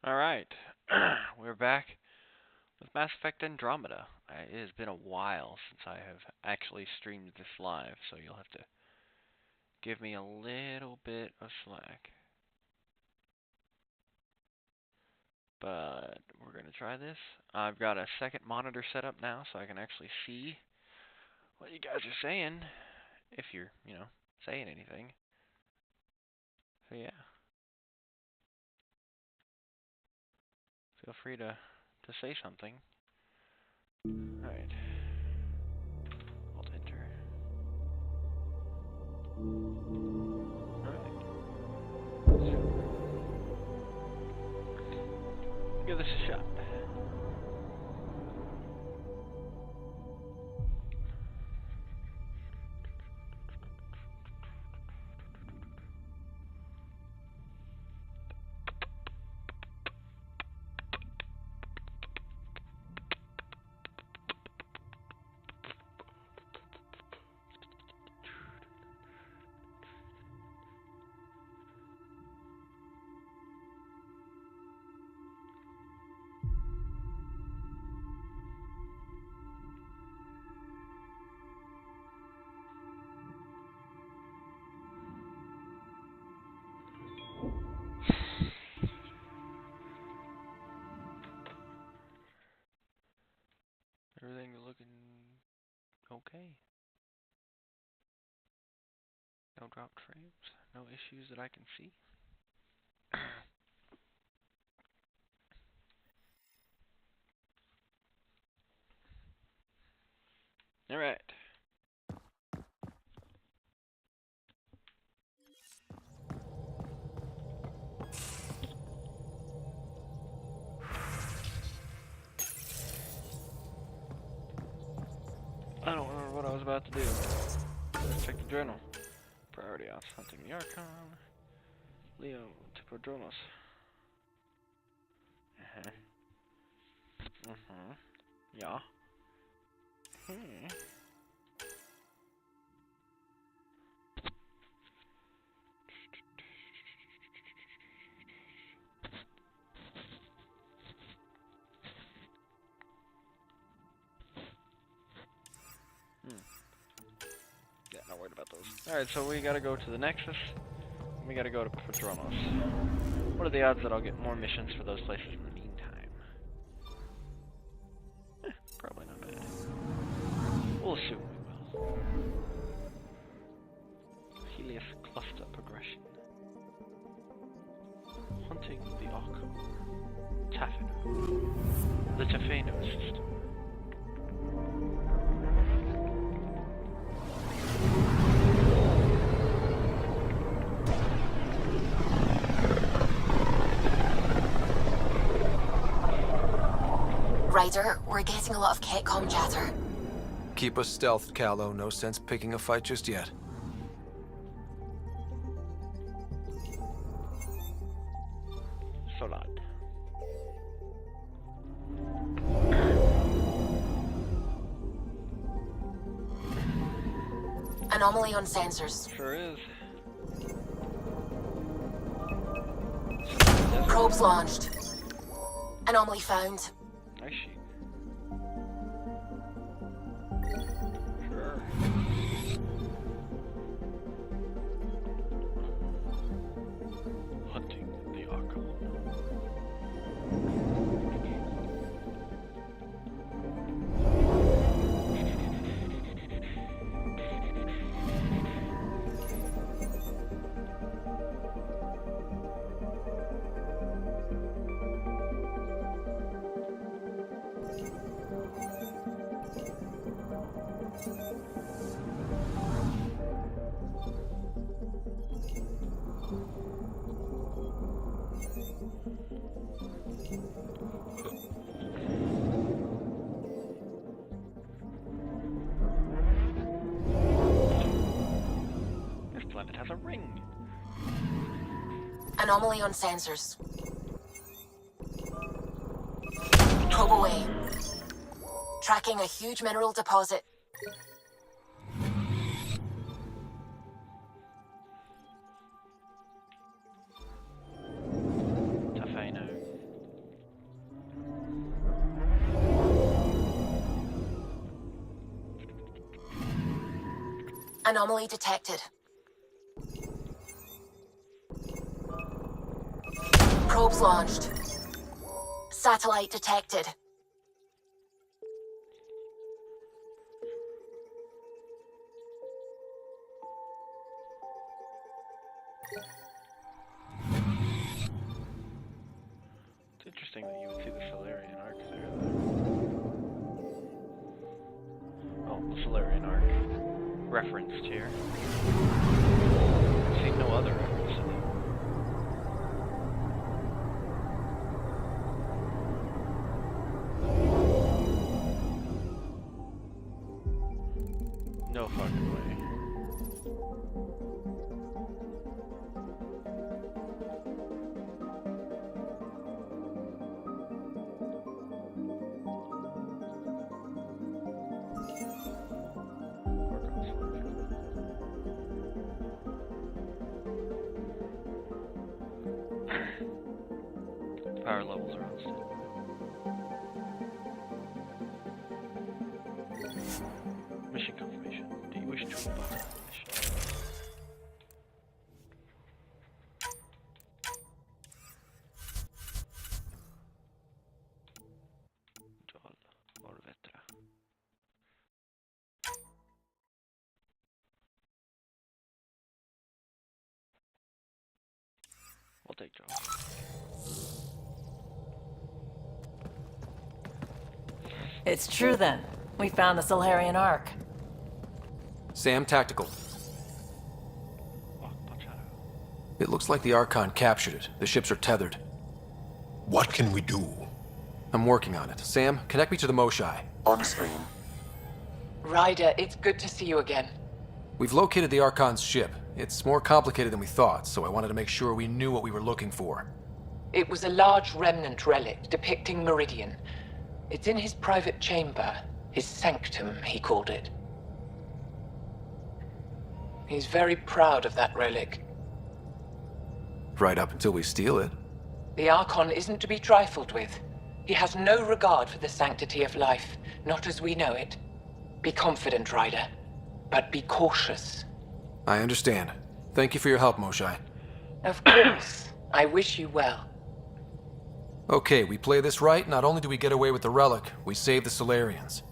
Alright, we're back with Mass Effect Andromeda. It has been a while since I have actually streamed this live, so you'll have to give me a little bit of slack. But we're going to try this. I've got a second monitor set up now, so I can actually see what you guys are saying, if you're, saying anything. So yeah. Feel free to say something. Alright. Alt enter. Alright. Give this a shot. Everything's looking okay. No dropped frames, no issues that I can see. Alright. I don't remember what I was about to do. Let's check the journal. Priority off hunting the Archon. Leo Tipodromos. Yeah. Yeah, not worried about those. Alright, so we gotta go to the Nexus. And we gotta go to Prodromos. What are the odds that I'll get more missions for those places in the meantime? Probably not bad. We'll assume we will. Helios cluster progression. Hunting the Archon. Tafano. The Tafano system. Ryder, we're getting a lot of Ketcom chatter. Keep us stealthed, Callow. No sense picking a fight just yet. Solid. Anomaly on sensors. Sure is. Probes launched. Anomaly found. Nice sheet. Sure. Hunting the Archon. It has a ring. Anomaly on sensors. Probe away. Tracking a huge mineral deposit. Tafano. Anomaly detected. Probes launched. Satellite detected. It's interesting that you would see the Solarian arc there. Oh, the Solarian arc referenced here. I've seen no other reference to that. No fucking way. Power levels are on standby. Mission confirmation. Do you wish to embark on the mission? Orvetra. We'll take John. It's true then. We found the Solarian Ark. Sam, tactical. Oh, Machado. It looks like the Archon captured it. The ships are tethered. What can we do? I'm working on it. Sam, connect me to the Moshai. On screen. Ryder, it's good to see you again. We've located the Archon's ship. It's more complicated than we thought, so I wanted to make sure we knew what we were looking for. It was a large remnant relic depicting Meridian. It's in his private chamber. His sanctum, he called it. He's very proud of that relic. Right up until we steal it. The Archon isn't to be trifled with. He has no regard for the sanctity of life, not as we know it. Be confident, Ryder, but be cautious. I understand. Thank you for your help, Moshai. Of course. I wish you well. Okay, we play this right, not only do we get away with the relic, we save the Solarians.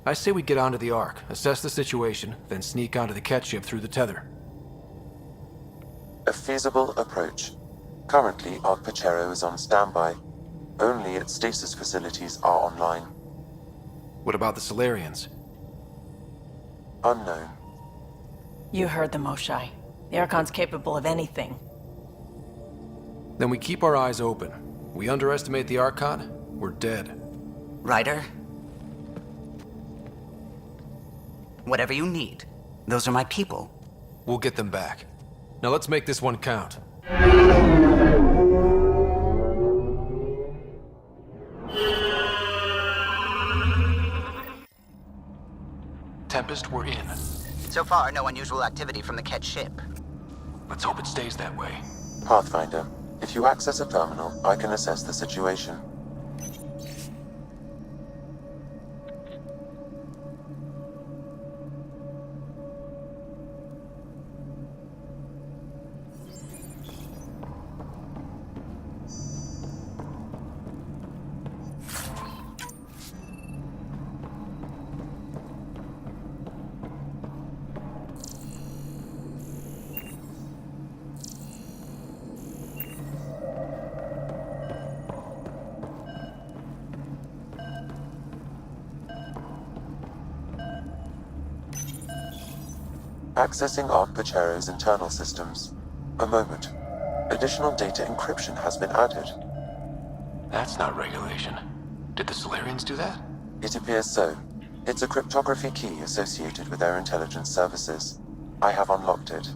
I say we get onto the Ark, assess the situation, then sneak onto the Ket ship through the tether. A feasible approach. Currently, Ark Pachero is on standby. Only its stasis facilities are online. What about the Solarians? Unknown. You heard the Moshai. The Archon's capable of anything. Then we keep our eyes open. We underestimate the Archon, we're dead. Ryder? Whatever you need. Those are my people. We'll get them back. Now let's make this one count. Tempest, we're in. So far, no unusual activity from the Ket ship. Let's hope it stays that way. Pathfinder, if you access a terminal, I can assess the situation. Accessing Ark Pachero's internal systems. A moment. Additional data encryption has been added. That's not regulation. Did the Solarians do that? It appears so. It's a cryptography key associated with their intelligence services. I have unlocked it.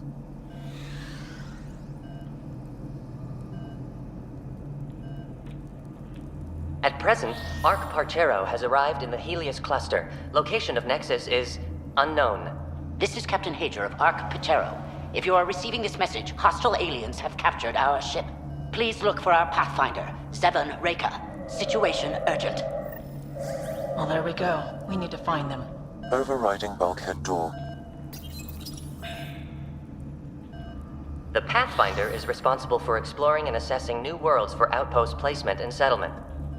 At present, Ark Parchero has arrived in the Helios cluster. Location of Nexus is unknown. This is Captain Hager of Ark Pachero. If you are receiving this message, hostile aliens have captured our ship. Please look for our Pathfinder, Zevon Reka. Situation urgent. Well, there we go. We need to find them. Overriding bulkhead door. The Pathfinder is responsible for exploring and assessing new worlds for outpost placement and settlement.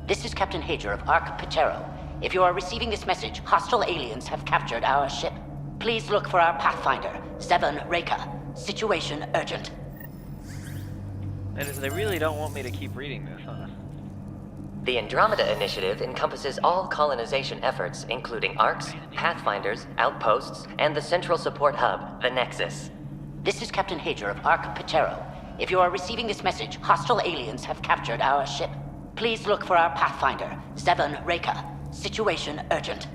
This is Captain Hager of Ark Pachero. If you are receiving this message, hostile aliens have captured our ship. Please look for our Pathfinder, 7 Reika. Situation urgent. And they really don't want me to keep reading this, huh? The Andromeda Initiative encompasses all colonization efforts, including ARCs, Pathfinders, outposts, and the central support hub, the Nexus. This is Captain Hager of Ark Pachero. If you are receiving this message, hostile aliens have captured our ship. Please look for our Pathfinder, 7 Reika. Situation urgent.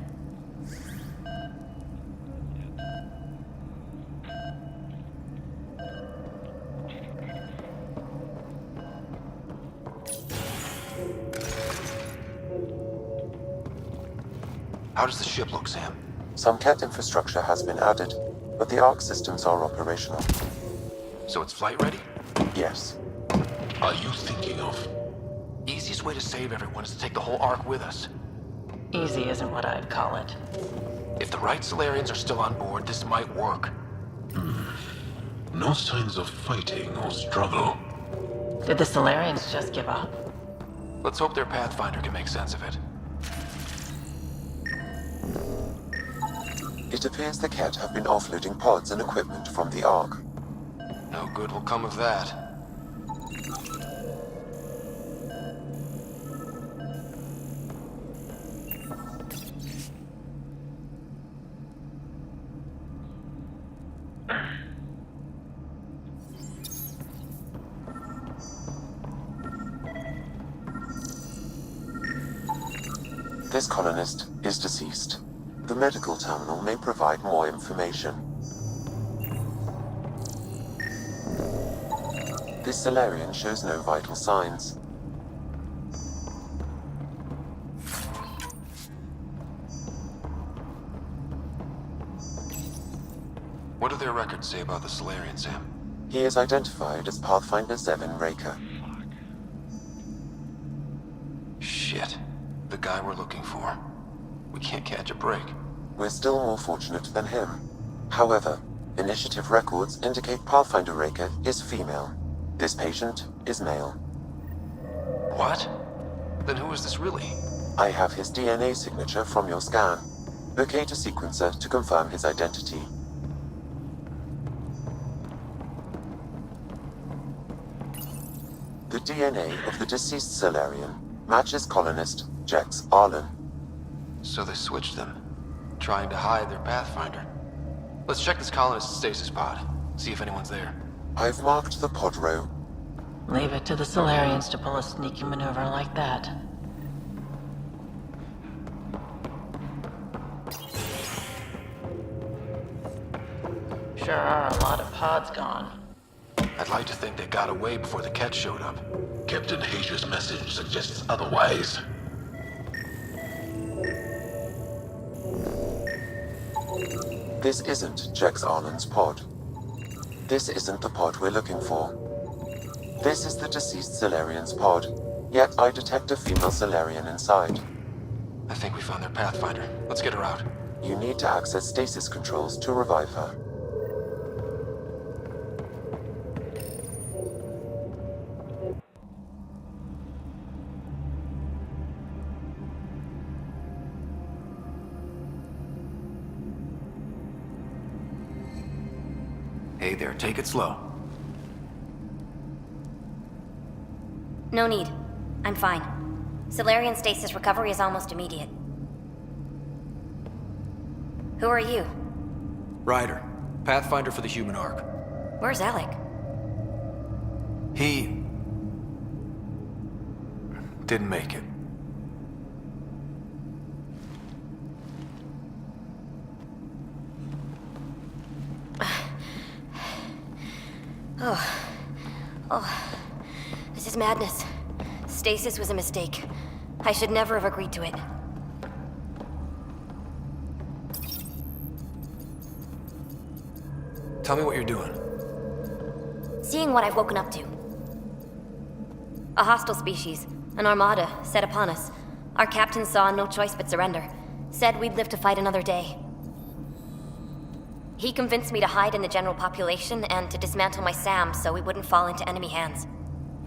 How does the ship look, Sam? Some CAT infrastructure has been added, but the ARC systems are operational. So it's flight ready? Yes. Are you thinking of? Easiest way to save everyone is to take the whole Ark with us. Easy isn't what I'd call it. If the right Solarians are still on board, this might work. No signs of fighting or struggle. Did the Solarians just give up? Let's hope their Pathfinder can make sense of it. It appears the CAT have been offloading pods and equipment from the ARC. No good will come of that. This colonist is deceased. The medical terminal may provide more information. This Solarian shows no vital signs. What do their records say about the Solarian, Sam? He is identified as Pathfinder 7 Reika. Shit. The guy we're looking for. We can't catch a break. We're still more fortunate than him. However, initiative records indicate Pathfinder Reika is female. This patient is male. What? Then who is this really? I have his DNA signature from your scan. Locate a sequencer to confirm his identity. The DNA of the deceased Solarian matches colonist Jex Arlen. So they switched them, trying to hide their Pathfinder. Let's check this colonist's stasis pod, see if anyone's there. I've marked the pod row. Leave it to the Solarians to pull a sneaky maneuver like that. Sure are a lot of pods gone. I'd like to think they got away before the Ket showed up. Captain Hager's message suggests otherwise. This isn't Jex Arlen's pod. This isn't the pod we're looking for. This is the deceased Solarian's pod, yet I detect a female Solarian inside. I think we found their Pathfinder. Let's get her out. You need to access stasis controls to revive her. Hey there, take it slow. No need. I'm fine. Solarian stasis recovery is almost immediate. Who are you? Ryder, Pathfinder for the human Ark. Where's Alec? He didn't make it. This is madness. Stasis was a mistake. I should never have agreed to it. Tell me what you're doing. Seeing what I've woken up to. A hostile species, an armada, set upon us. Our captain saw no choice but surrender. Said we'd live to fight another day. He convinced me to hide in the general population and to dismantle my SAM so we wouldn't fall into enemy hands.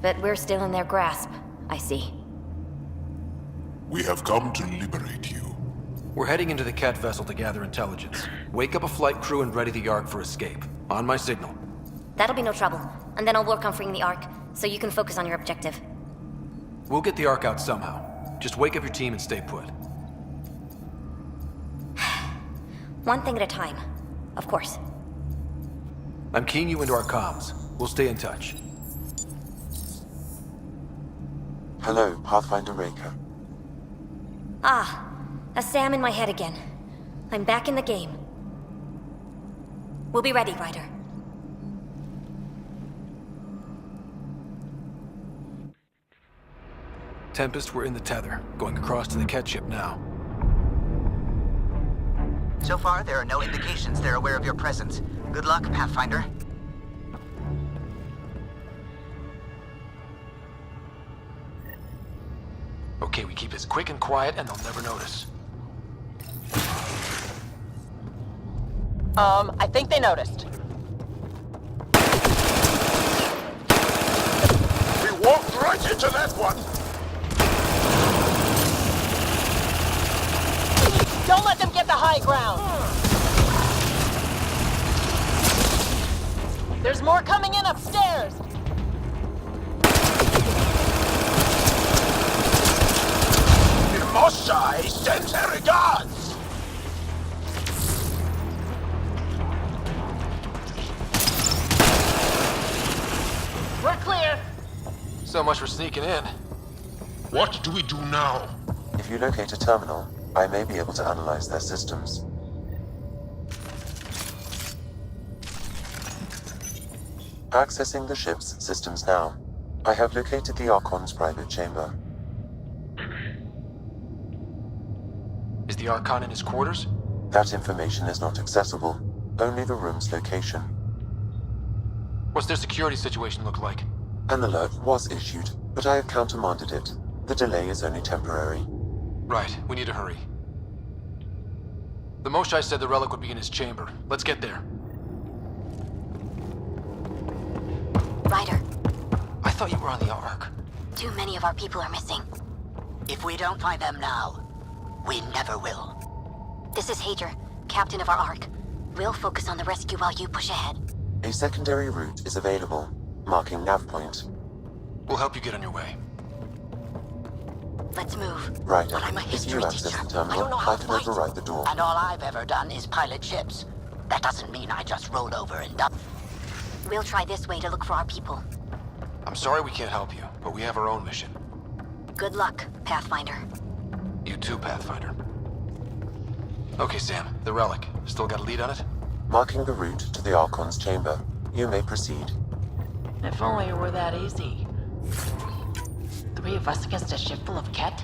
But we're still in their grasp, I see. We have come to liberate you. We're heading into the Ket vessel to gather intelligence. Wake up a flight crew and ready the Ark for escape. On my signal. That'll be no trouble. And then I'll work on freeing the Ark, so you can focus on your objective. We'll get the Ark out somehow. Just wake up your team and stay put. One thing at a time. Of course. I'm keying you into our comms. We'll stay in touch. Hello, Pathfinder Raker. Ah, a SAM in my head again. I'm back in the game. We'll be ready, Ryder. Tempest, we're in the tether, going across to the Ket ship now. So far, there are no indications they're aware of your presence. Good luck, Pathfinder. Okay, we keep this quick and quiet and they'll never notice. I think they noticed. We walked right into that one! Don't let them get the high ground! There's more coming in upstairs! Moshai sends her regards! We're clear! So much for sneaking in. What do we do now? If you locate a terminal, I may be able to analyze their systems. Accessing the ship's systems now. I have located the Archon's private chamber. Is the Archon in his quarters? That information is not accessible. Only the room's location. What's their security situation look like? An alert was issued, but I have countermanded it. The delay is only temporary. Right, we need to hurry. The Moshai said the relic would be in his chamber. Let's get there. Ryder, I thought you were on the Ark. too many of our people are missing. If we don't find them now, we never will. This is Hager, captain of our Ark. We'll focus on the rescue while you push ahead. A secondary route is available, marking nav point. We'll help you get on your way. Let's move. Ryder, But I'm a if history you access teacher. the terminal, I don't know how I to can fight. override the door. And all I've ever done is pilot ships. That doesn't mean I just rolled over and done. We'll try this way to look for our people. I'm sorry we can't help you, but we have our own mission. Good luck, Pathfinder. You too, Pathfinder. Okay, Sam, the relic. Still got a lead on it? Marking the route to the Archon's chamber. You may proceed. If only it were that easy. 3 of us against a ship full of Ket?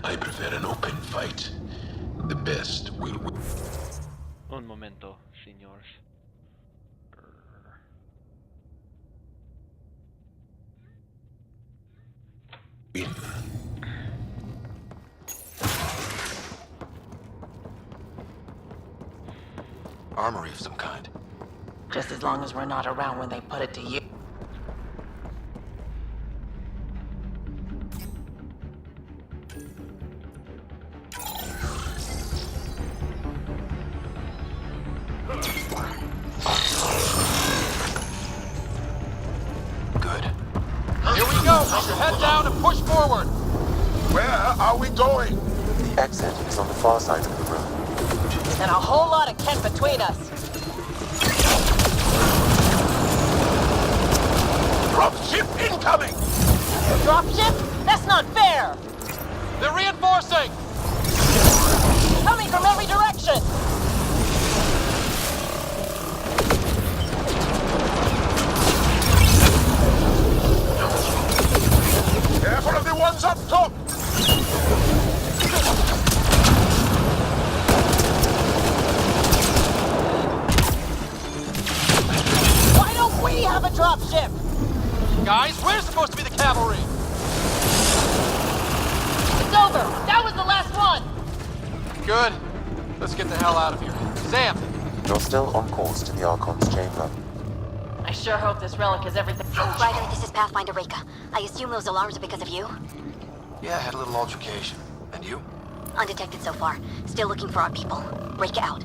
I prefer an open fight. The best will win. Un momento, señores. Armory of some kind. Just as long as we're not around when they put it to you. Good. Here we go! Put your head down and push forward! Where are we going? The exit is on the far side of the room. And a whole lot of Ket between us. Dropship incoming! Dropship? That's not fair! They're reinforcing! Coming from every direction! Careful of the ones up top! Why don't we have a dropship? Guys, we're supposed to be the cavalry! It's over! That was the last one! Good. Let's get the hell out of here. Sam! You're still on course to the Archon's chamber. I sure hope this relic is everything. Ryder, this is Pathfinder Reka. I assume those alarms are because of you? Yeah, I had a little altercation. And you? Undetected so far. Still looking for our people. Reka out.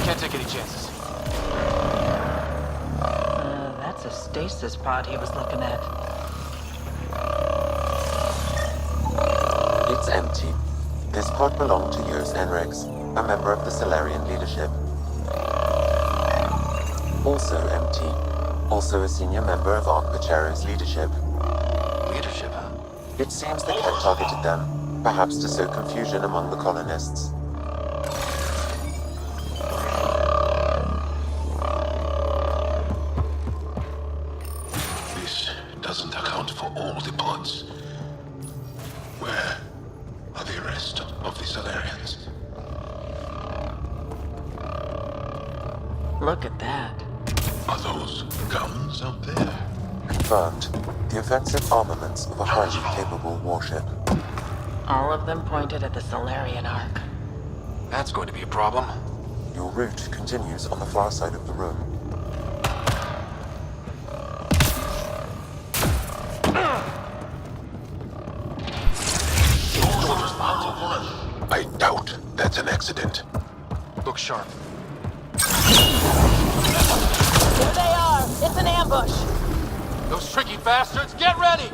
Can't take any chances. That's a stasis pod he was looking at. It's empty. This pod belonged to Yos Enrix, a member of the Solarian leadership. Also empty. Also a senior member of Ark Pachero's leadership. Leadership, huh? It seems the Kett targeted them, perhaps to sow confusion among the colonists. This doesn't account for all the pods. Where are the rest of the Solarians? Look at that. Are those guns out there? Confirmed. The offensive armaments of a highly capable warship. All of them pointed at the Solarian Ark. That's going to be a problem. Your route continues on the far side of the room. I doubt that's an accident. Look sharp. There they are! It's an ambush! Those tricky bastards, get ready!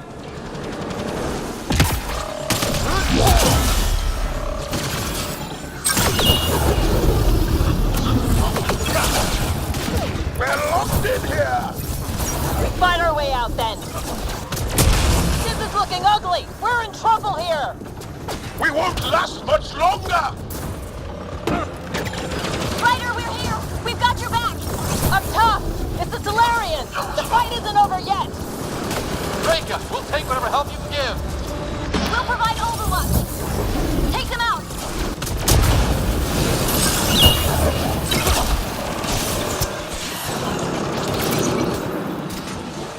We're locked in here! We fight our way out then! This is looking ugly! We're in trouble here! We won't last much longer! Ryder, we're here! We've got your back! Up top! It's the Solarians! The fight isn't over yet! Reka, we'll take whatever help you can give. We'll provide overwatch! Take them out!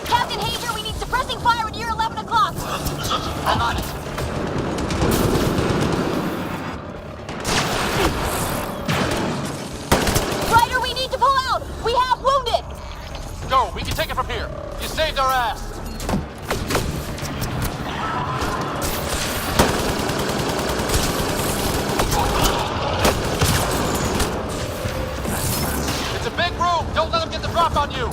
Captain Hager, we need suppressing fire at year 11 o'clock! I'm on it. Ryder, we need to pull out! We have wounded! Go, we can take it from here. You saved our ass. It's a big room. Don't let them get the drop on you.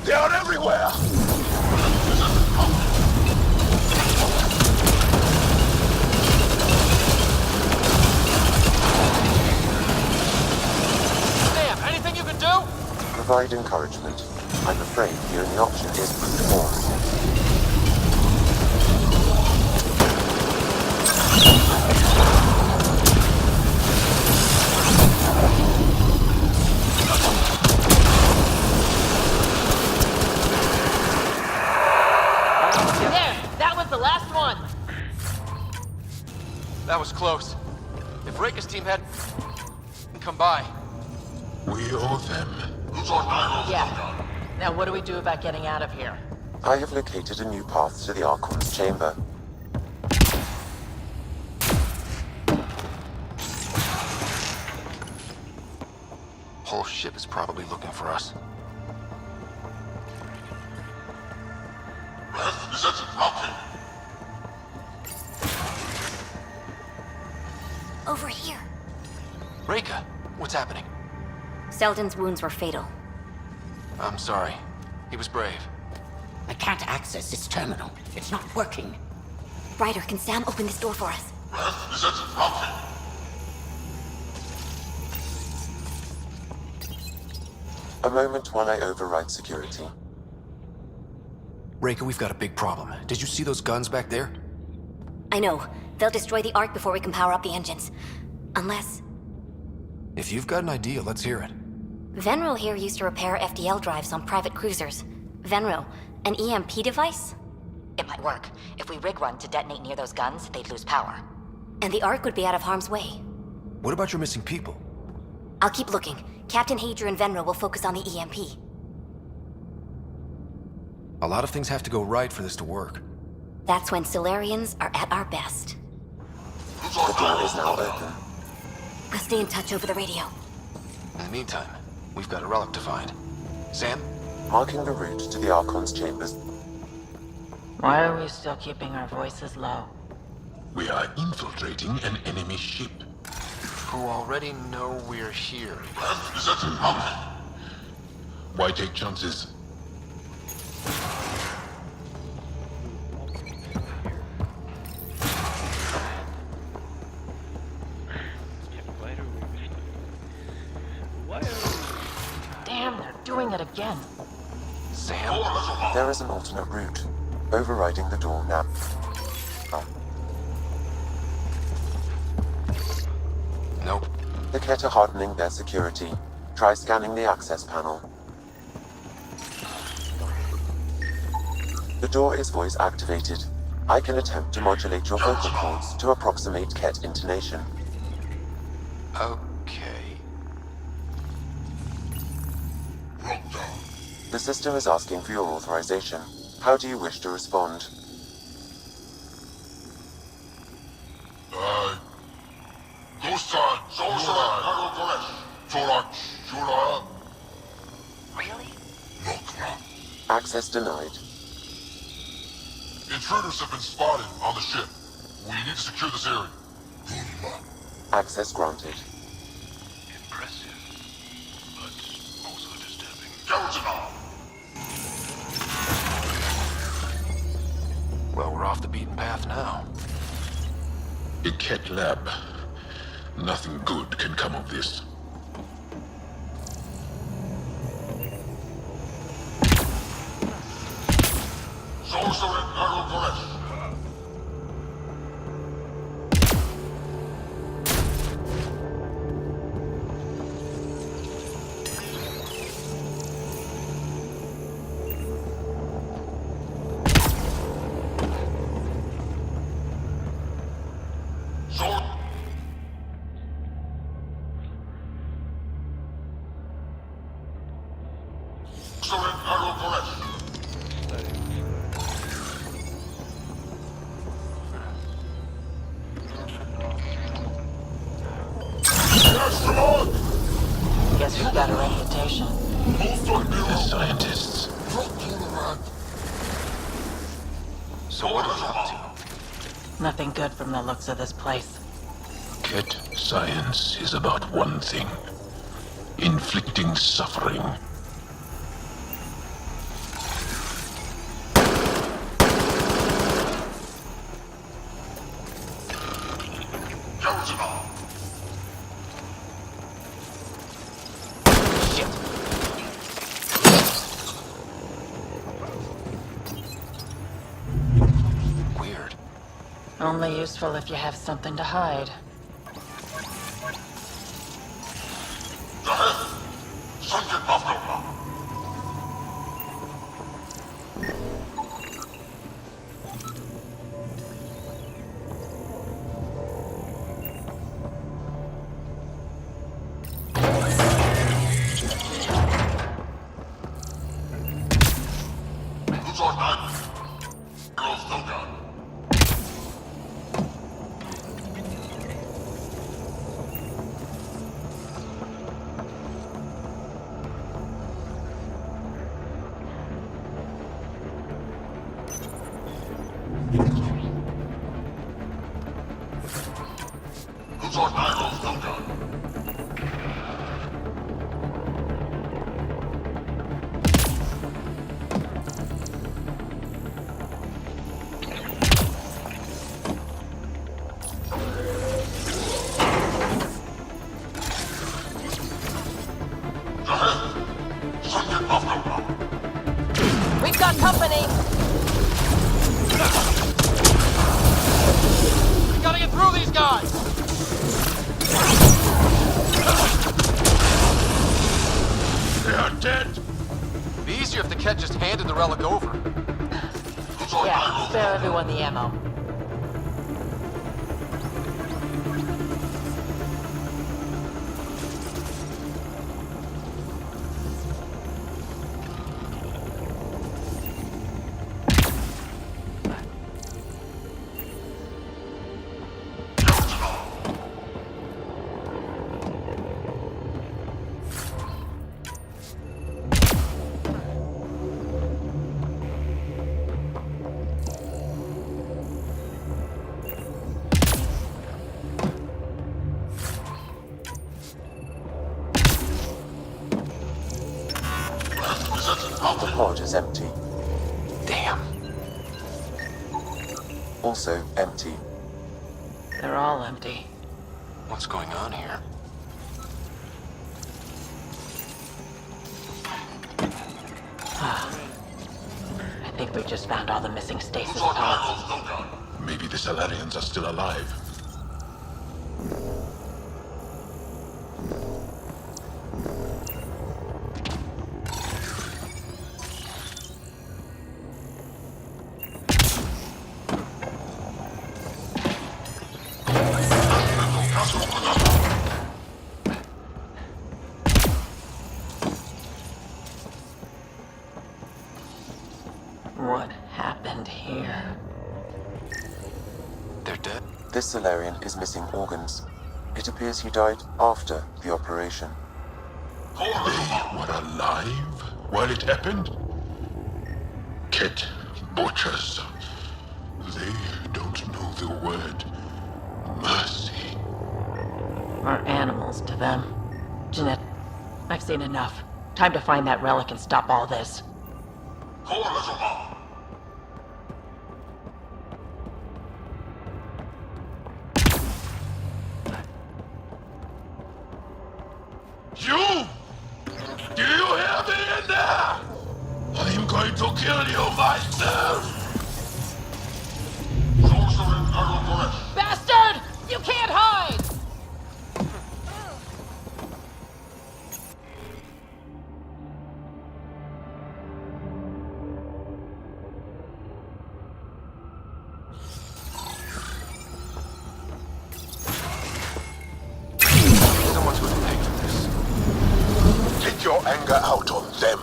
They are everywhere! Sam, anything you can do? Provide encouragement. I'm afraid the only option is brute force. There! That was the last one! That was close. If Reka's team had come by. We owe them. Yeah. Now what do we do about getting out of here? I have located a new path to the Archon's chamber. Whole ship is probably looking for us. Over here. Reka, what's happening? Selden's wounds were fatal. I'm sorry. He was brave. I can't access this terminal. It's not working. Ryder, can Sam open this door for us? A moment while I override security. Reika, we've got a big problem. Did you see those guns back there? I know. They'll destroy the Ark before we can power up the engines. Unless... If you've got an idea, let's hear it. Venro here used to repair FDL drives on private cruisers. Venro, an EMP device? It might work. If we rig one to detonate near those guns, they'd lose power. And the Ark would be out of harm's way. What about your missing people? I'll keep looking. Captain Hadra and Venro will focus on the EMP. A lot of things have to go right for this to work. That's when Solarians are at our best. The door is now open. We'll stay in touch over the radio. In the meantime, we've got a relic to find. Sam? Marking the route to the Archon's chambers. Why are we still keeping our voices low? We are infiltrating an enemy ship. Who already know we're here. Why take chances? Damn, they're doing it again. Sam? There is an alternate route, overriding the door now. Nope. The Kett are hardening their security. Try scanning the access panel. The door is voice activated. I can attempt to modulate your vocal cords to approximate Kett intonation. Okay. The system is asking for your authorization. How do you wish to respond? Really? Access denied. Intruders have been spotted on the ship. We need to secure this area. Access granted. Impressive, but also disturbing. Cowards and all! Well, we're off the beaten path now. A Kett lab. Nothing good can come of this. Guess we've got a reputation. The scientists. So what are we up to? Nothing good from the looks of this place. Kett science is about one thing. Inflicting suffering. Weird. Only useful if you have something to hide. on the ammo. The pod is empty. Damn. Also empty. They're all empty. What's going on here? I think we just found all the missing stasis pods. Maybe the Salarians are still alive. What happened here? They're dead? This Solarian is missing organs. It appears he died after the operation. They were alive while it happened? Kit butchers. They don't know the word mercy. We're animals to them. Jeanette, I've seen enough. Time to find that relic and stop all this. You! Do you hear me in there? I'm going to kill you myself! Bastard! You can't hide! Someone's going to pay for this. Take your anger out on them.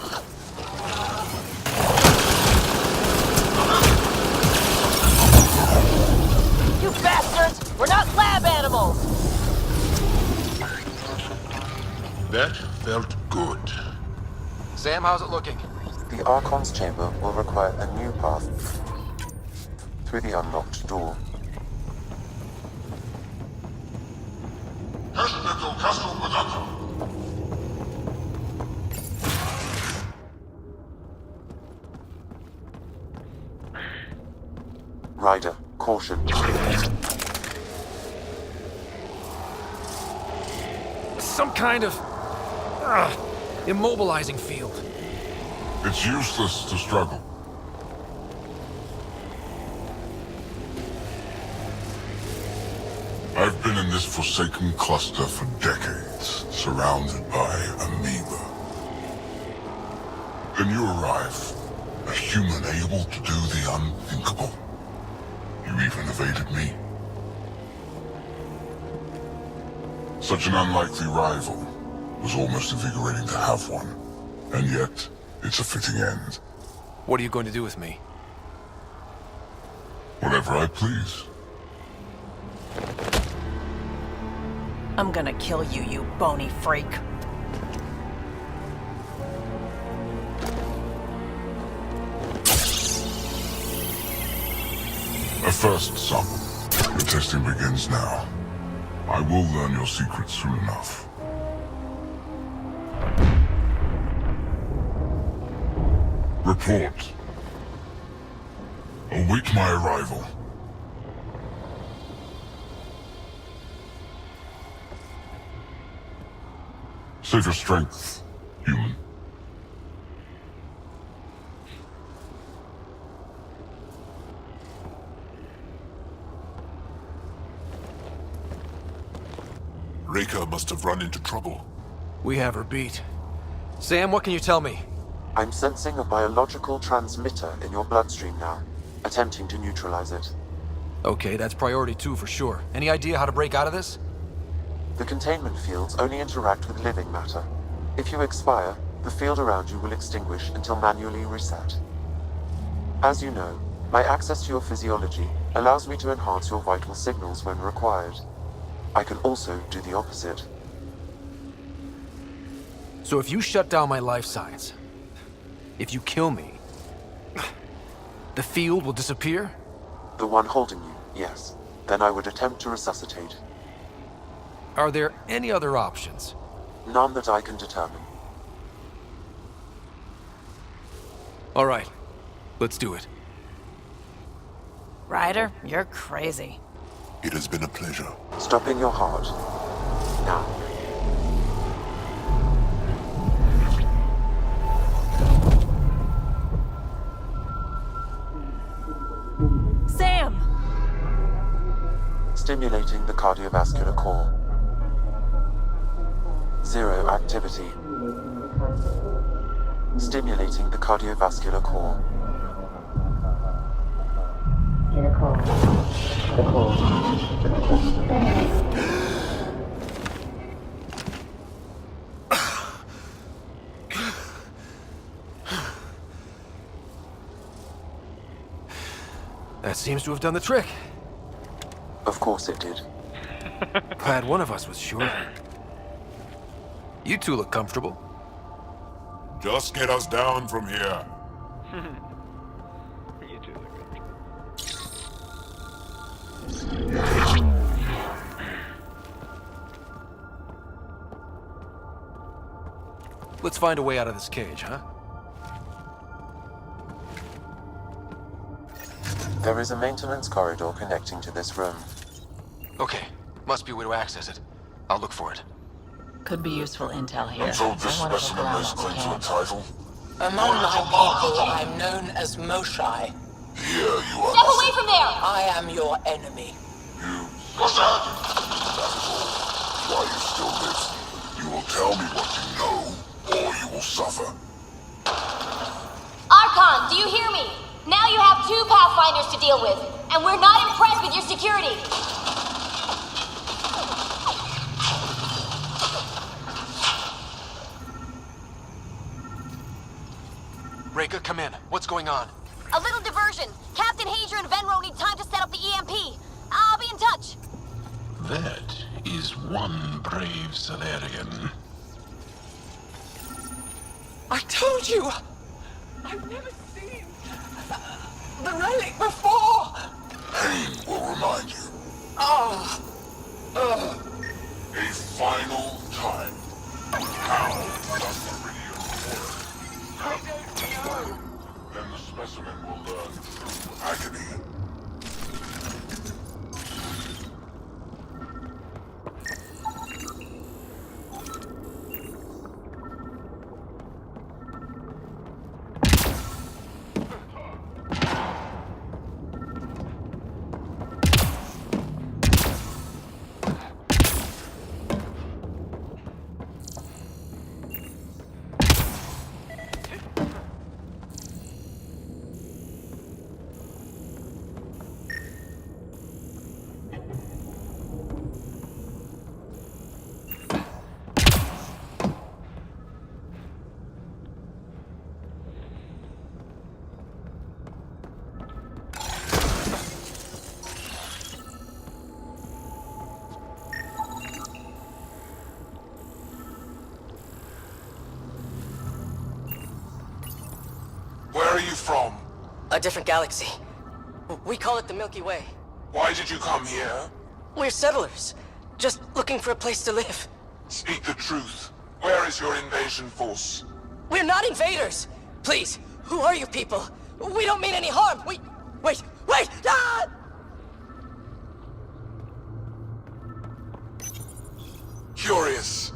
You bastards! We're not lab animals! That felt good. Sam, how's it looking? The Archon's chamber will require a new path through the unlocked door. Ryder, caution. Some kind of immobilizing field. It's useless to struggle. I've been in this forsaken cluster for decades, surrounded by amoeba. Then you arrive, a human able to do the unthinkable. You even evaded me. Such an unlikely rival. Was almost invigorating to have one. And yet, it's a fitting end. What are you going to do with me? Whatever I please. I'm gonna kill you, you bony freak. A first, son. The testing begins now. I will learn your secrets soon enough. Report. Await my arrival. Save your strength, human. Reika must have run into trouble. We have her beat. Sam, what can you tell me? I'm sensing a biological transmitter in your bloodstream now. attempting to neutralize it. Okay, that's priority 2 for sure. Any idea how to break out of this? The containment fields only interact with living matter. If you expire, the field around you will extinguish until manually reset. As you know, my access to your physiology allows me to enhance your vital signals when required. I can also do the opposite. So if you shut down my life signs, if you kill me, the field will disappear? The one holding you, yes. Then I would attempt to resuscitate. Are there any other options? None that I can determine. All right, let's do it. Ryder, you're crazy. It has been a pleasure. Stopping your heart. Now. Sam! Stimulating the cardiovascular core. 0 activity. Stimulating the cardiovascular core. That seems to have done the trick. Of course it did. Glad one of us was sure. You two look comfortable. Just get us down from here. You two look good. Let's find a way out of this cage, huh? There is a maintenance corridor connecting to this room. Okay, must be a way to access it. I'll look for it. Could be useful intel here. And so this I want to look specimen around lays once claim to a again. title? Among my people, I'm known as Moshai. Here you are. Step away from there! I am your enemy. What's that? That is all. Why you still live. You will tell me what you know, or you will suffer. Archon, do you hear me? Now you have 2 Pathfinders to deal with, and we're not impressed with your security. Reka, come in. What's going on? A little diversion. Captain Hager and Venro need time to set up the EMP. I'll be in touch. That is one brave Solarian. I told you! I've never seen the relic before! Pain will remind you. Oh! A final time. How does Meridian work? I don't know! Then the specimen will learn true agony. Where are you from? A different galaxy. We call it the Milky Way. Why did you come here? We're settlers. Just looking for a place to live. Speak the truth. Where is your invasion force? We're not invaders! Please, who are you people? We don't mean any harm! Wait! Ah! Curious.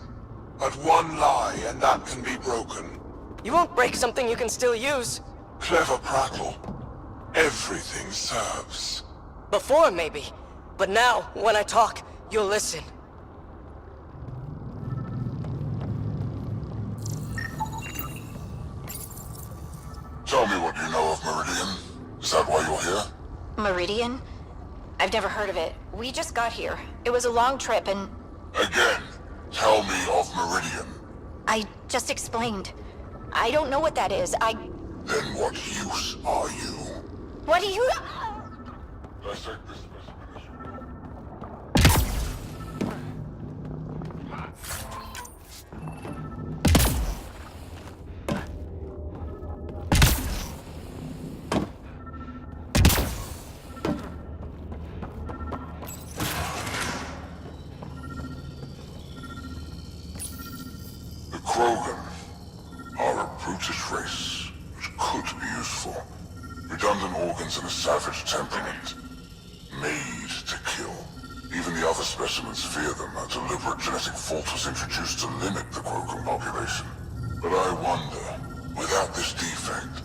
But one lie, and that can be broken. You won't break something you can still use. Clever prattle. Everything serves. Before, maybe. But now, when I talk, you'll listen. Tell me what you know of Meridian. Is that why you're here? Meridian? I've never heard of it. We just got here. It was a long trip and... Again, tell me of Meridian. I just explained. I don't know what that is. Then what use are you? What do you... Dissect this specimen as you will. The Krogan are a brutish race which could be useful. Redundant organs and a savage temperament. Made to kill. Even the other specimens fear them. A deliberate genetic fault was introduced to limit the Krogan population. But I wonder, without this defect,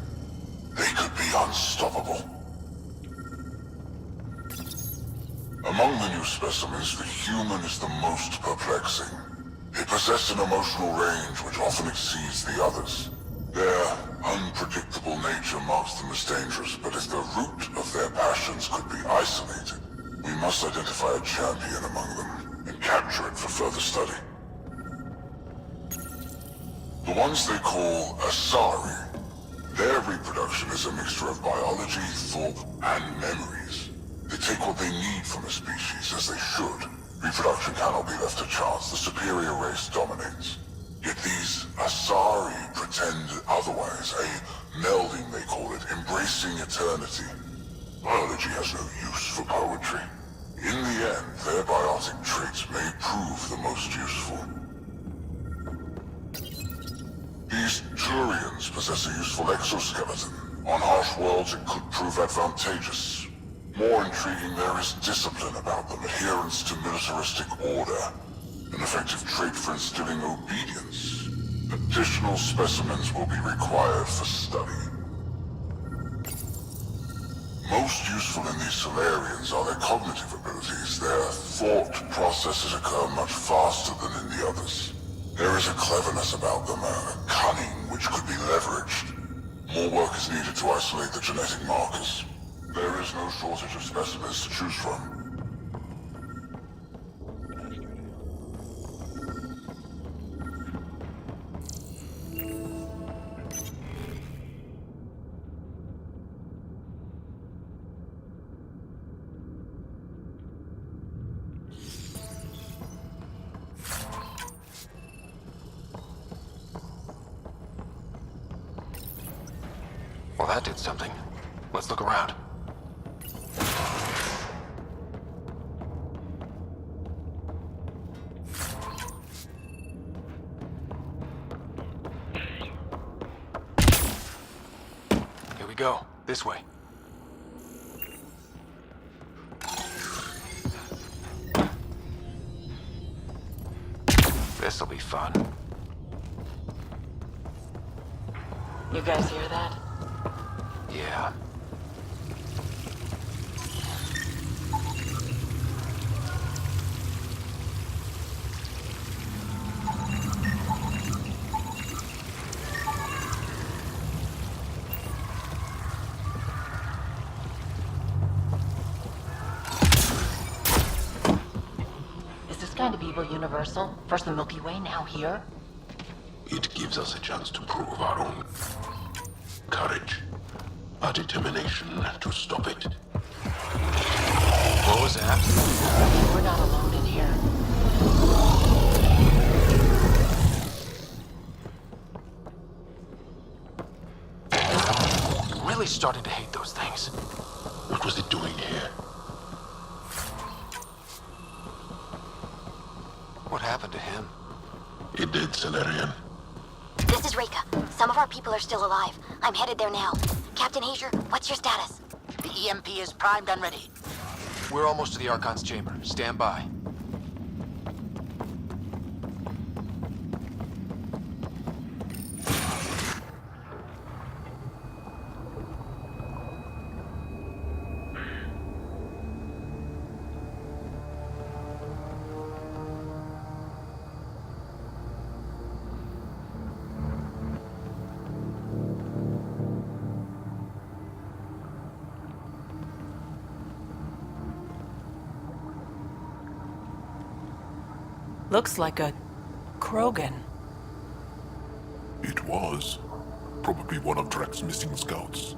they could be unstoppable. Among the new specimens, the human is the most perplexing. They possess an emotional range which often exceeds the others. Their unpredictable nature marks them as dangerous, but if the root of their passions could be isolated, we must identify a champion among them and capture it for further study. The ones they call Asari, their reproduction is a mixture of biology, thought, and memories. They take what they need from a species, as they should. Reproduction cannot be left to chance. The superior race dominates. Yet these Asari pretend otherwise, a melding they call it, embracing eternity. Biology has no use for poetry. In the end, their biotic traits may prove the most useful. These Turians possess a useful exoskeleton. On harsh worlds, it could prove advantageous. More intriguing, there is discipline about them, adherence to militaristic order. An effective trait for instilling obedience. Additional specimens will be required for study. Most useful in these Solarians are their cognitive abilities. Their thought processes occur much faster than in the others. There is a cleverness about them, a cunning which could be leveraged. More work is needed to isolate the genetic markers. There is no shortage of specimens to choose from. Well, that did something. Let's look around. Here we go. This way. This'll be fun. You guys hear that? Yeah. Is this kind of evil universal? First the Milky Way, now here? It gives us a chance to prove our own courage, our determination to stop it. What was that? We're not alone in here. Really starting to hate those things. What was it doing here? What happened to him? It did, Solarian. This is Reika. Some of our people are still alive. I'm headed there now. Captain Hazer, what's your status? The EMP is primed and ready. We're almost to the Archon's chamber. Stand by. Looks like a Krogan. It was. Probably one of Drek's missing scouts.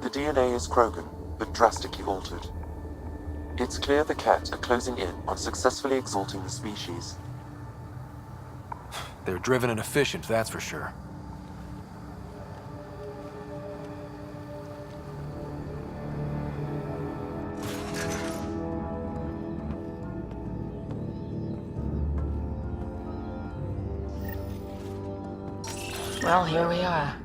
The DNA is Krogan, but drastically altered. It's clear the Ket are closing in on successfully exalting the species. They're driven and efficient, that's for sure. Well, here we are.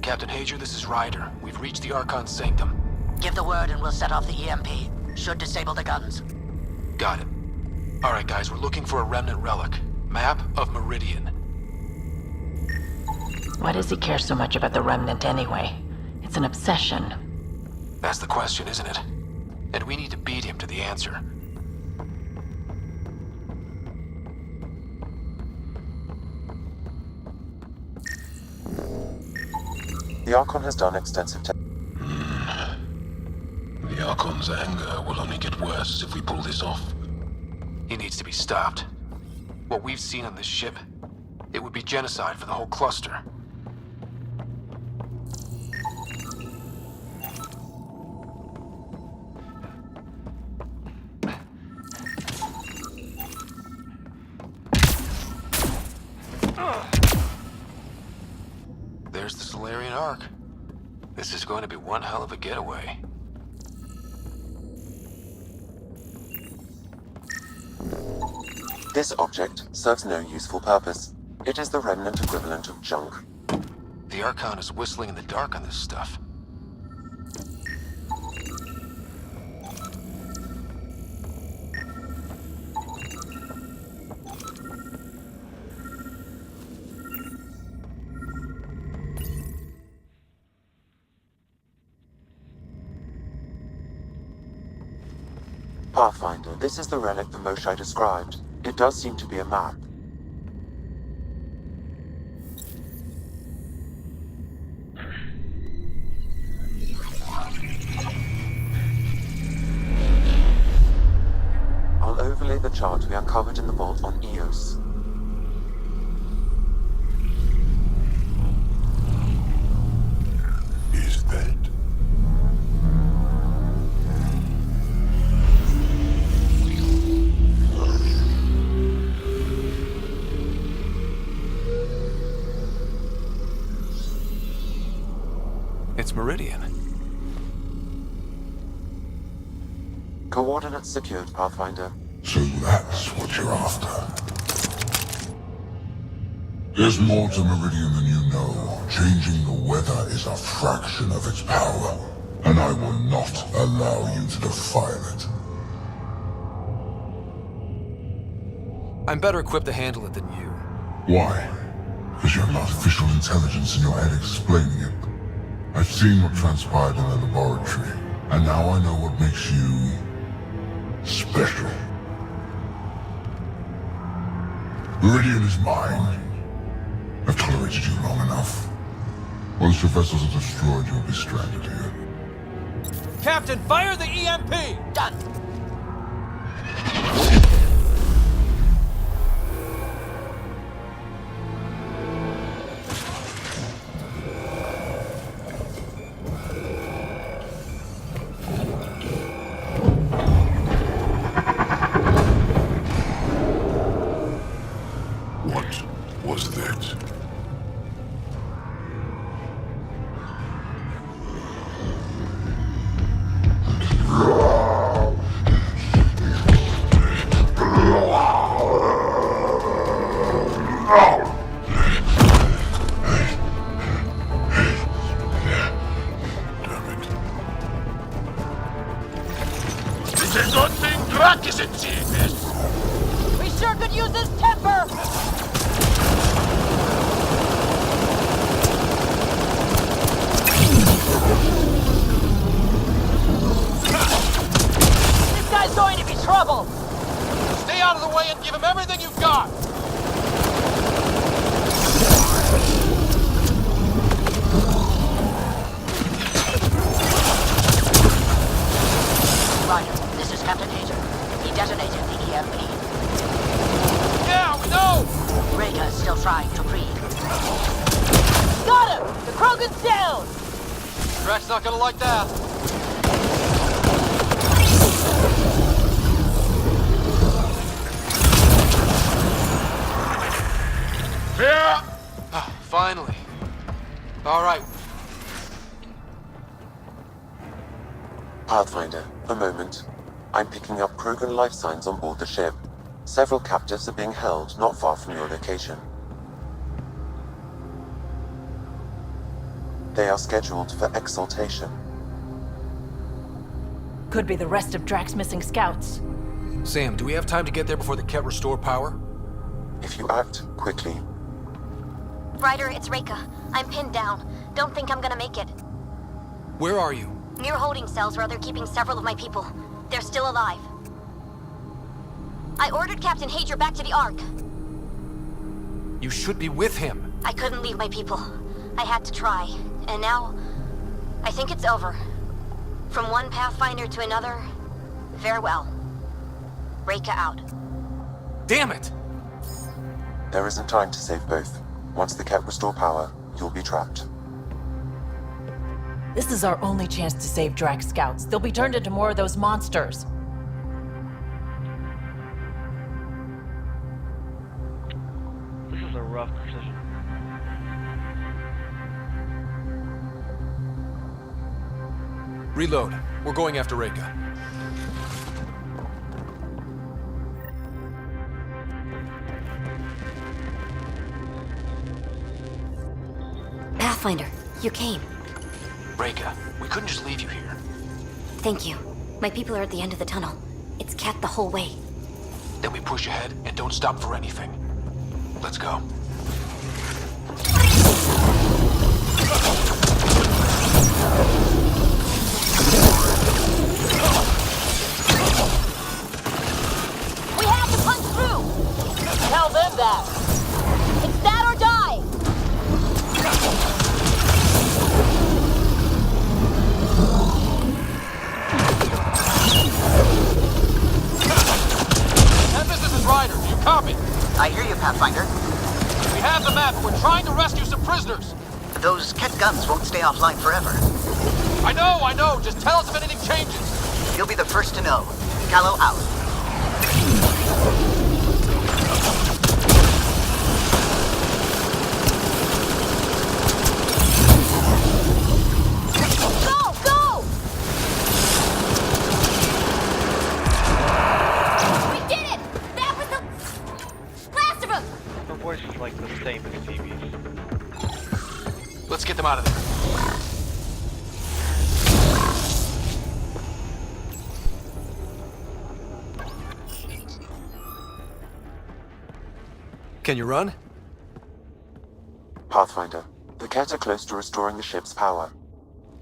Captain Hager, this is Ryder. We've reached the Archon's sanctum. Give the word and we'll set off the EMP. Should disable the guns. Got it. Alright guys, we're looking for a remnant relic. Map of Meridian. Why does he care so much about the remnant anyway? It's an obsession. That's the question, isn't it? And we need to beat him to the answer. The Archon has done extensive The Archon's anger will only get worse if we pull this off. He needs to be stopped. What we've seen on this ship, it would be genocide for the whole cluster. There's the Solarian Ark. This is going to be one hell of a getaway. This object serves no useful purpose. It is the remnant equivalent of junk. The Archon is whistling in the dark on this stuff. Pathfinder, this is the relic the Moshai described. It does seem to be a map. I'll overlay the chart we uncovered in the vault on Eos. Is that? It's Meridian. Coordinates secured, Pathfinder. So that's what you're after. There's more to Meridian than you know. Changing the weather is a fraction of its power, and I will not allow you to defile it. I'm better equipped to handle it than you. Why? Because you have artificial intelligence in your head explaining it. I've seen what transpired in the laboratory, and now I know what makes you special. Meridian is mine. I've tolerated you long enough. Once your vessels are destroyed, you'll be stranded here. Captain, fire the EMP! Done. What was that? We sure could use this temper! This guy's going to be trouble! Stay out of the way and give him everything you've got! Ryder, this is Captain Hager. He detonated the EMP. now! No! Reka is still trying to breathe. Got him! The Krogan's down! Drax's not gonna like that. Yeah! Finally. All right. Pathfinder, a moment. I'm picking up Krogan life signs on board the ship. Several captives are being held not far from your location. They are scheduled for exaltation. Could be the rest of Drax's missing scouts. Sam, do we have time to get there before the Ket restore power? If you act quickly. Ryder, it's Reka. I'm pinned down. Don't think I'm gonna make it. Where are you? Near holding cells where they're keeping several of my people. They're still alive. I ordered Captain Hager back to the Ark. You should be with him. I couldn't leave my people. I had to try. And now, I think it's over. From one Pathfinder to another, farewell. Reka out. Damn it! There isn't time to save both. Once the Ket restore power, you'll be trapped. This is our only chance to save Drax scouts. They'll be turned into more of those monsters. This is a rough decision. Reload. We're going after Reka. Pathfinder, you came. Reka, we couldn't just leave you here. Thank you. My people are at the end of the tunnel. It's Ket the whole way. Then we push ahead and don't stop for anything. Let's go. We have to punch through! Tell them that! It's that or die! Tempest, this is Ryder. Do you copy? I hear you, Pathfinder. We have the map. We're trying to rescue some prisoners. Those Ket guns won't stay offline forever. I know. Just tell us if anything changes. You'll be the first to know. Callow out. Go! Go! We did it! That was the last of them! Her voice is like the same as Phoebe's. Let's get them out of there. Can you run? Pathfinder, the Ket are close to restoring the ship's power.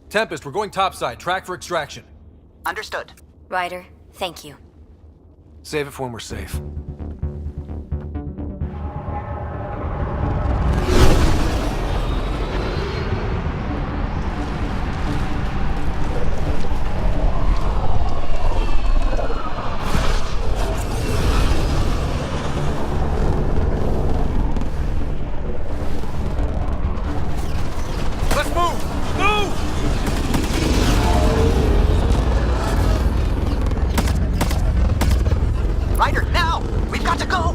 Tempest, we're going topside. Track for extraction. Understood. Ryder, thank you. Save it for when we're safe. Let's move! Move! Ryder, now! We've got to go!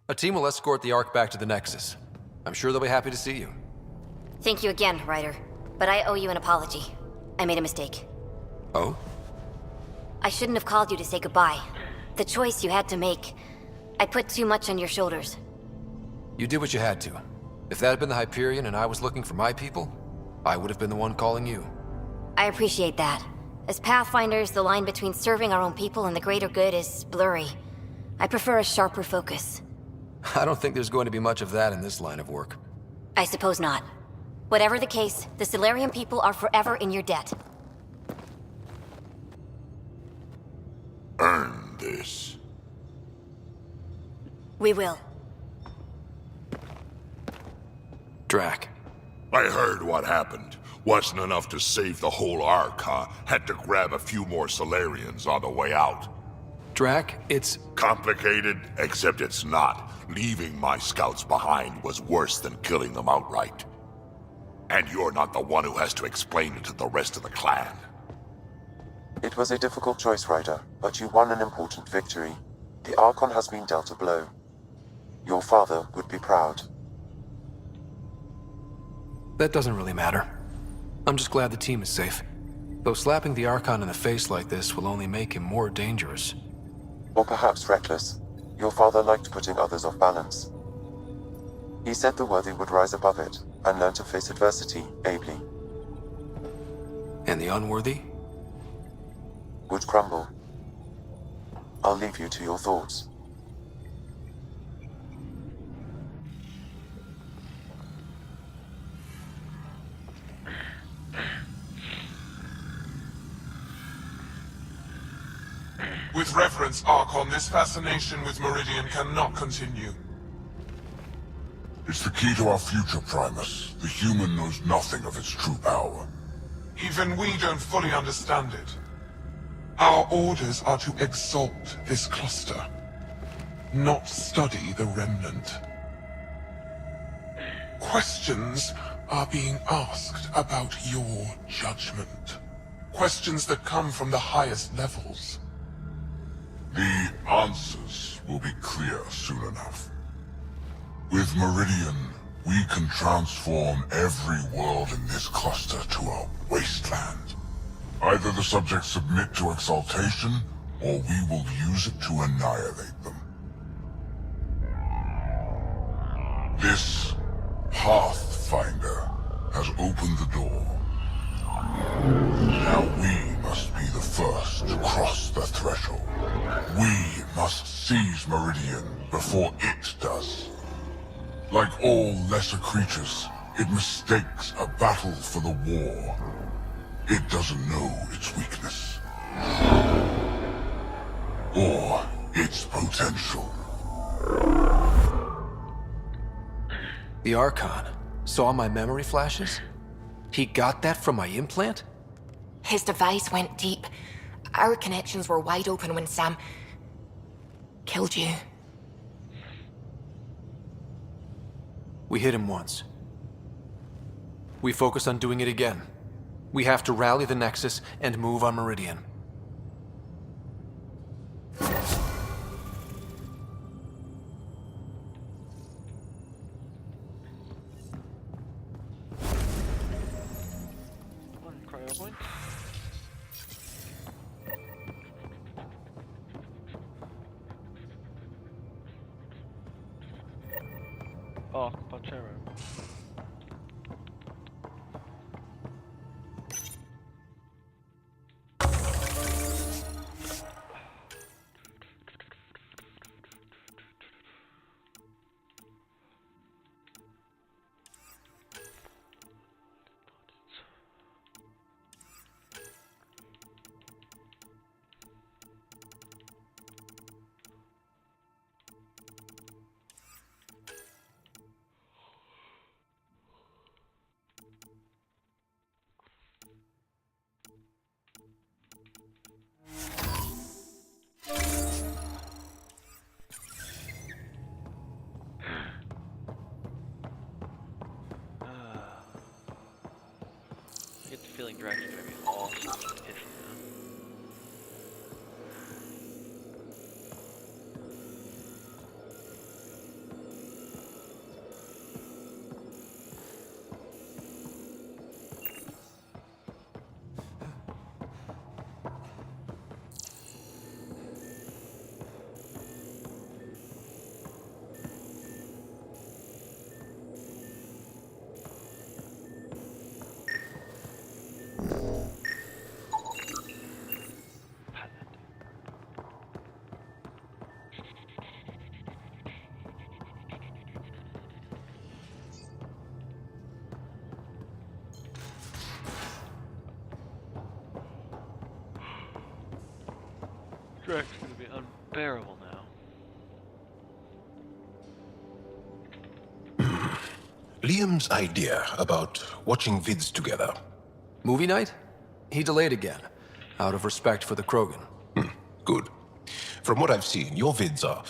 A team will escort the Ark back to the Nexus. I'm sure they'll be happy to see you. Thank you again, Ryder. But I owe you an apology. I made a mistake. Oh? I shouldn't have called you to say goodbye. the choice you had to make. I put too much on your shoulders. You did what you had to. If that had been the Hyperion and I was looking for my people, I would have been the one calling you. I appreciate that. As Pathfinders, the line between serving our own people and the greater good is blurry. I prefer a sharper focus. I don't think there's going to be much of that in this line of work. I suppose not. Whatever the case, the Solarian people are forever in your debt. Earn this. We will. Drac. I heard what happened. Wasn't enough to save the whole Ark, huh? Had to grab a few more Solarians on the way out. Drac, it's... Complicated, except it's not. Leaving my scouts behind was worse than killing them outright. And you're not the one who has to explain it to the rest of the clan. It was a difficult choice, Ryder, but you won an important victory. The Archon has been dealt a blow. Your father would be proud. That doesn't really matter. I'm just glad the team is safe. Though slapping the Archon in the face like this will only make him more dangerous. Or perhaps reckless. Your father liked putting others off balance. He said the worthy would rise above it and learn to face adversity ably. And the unworthy? Would crumble. I'll leave you to your thoughts. With reverence, Archon, this fascination with Meridian cannot continue. It's the key to our future, Primus. The human knows nothing of its true power. Even we don't fully understand it. Our orders are to exalt this cluster, not study the remnant. Questions are being asked about your judgment. Questions that come from the highest levels. The answers will be clear soon enough. With Meridian, we can transform every world in this cluster to a wasteland. Either the subjects submit to exaltation, or we will use it to annihilate them. This Pathfinder has opened the door. Now we must be the first to cross the threshold. We must seize Meridian before it does. Like all lesser creatures, it mistakes a battle for the war. It doesn't know its weakness. Or its potential. The Archon saw my memory flashes? He got that from my implant? His device went deep. Our connections were wide open when Sam killed you. We hit him once. We focus on doing it again. We have to rally the Nexus and move on Meridian. One cryo point. Oh, Pachero. I get the feeling Drax is gonna be awesome. Drax is gonna be unbearable now. Liam's idea about watching vids together. Movie night? He delayed again, out of respect for the Krogan. Good. From what I've seen, your vids are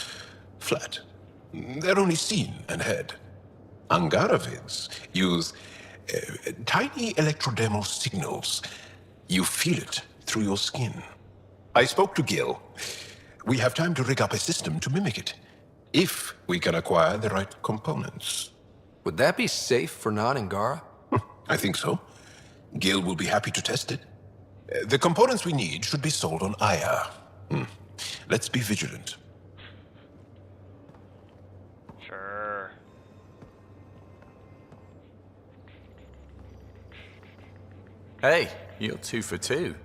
flat. They're only seen and heard. Angara vids use tiny electrodermal signals. You feel it through your skin. I spoke to Gil. We have time to rig up a system to mimic it, if we can acquire the right components. Would that be safe for non-Angara? I think so. Gil will be happy to test it. The components we need should be sold on Aya. Let's be vigilant. Sure. Hey, you're 2 for 2.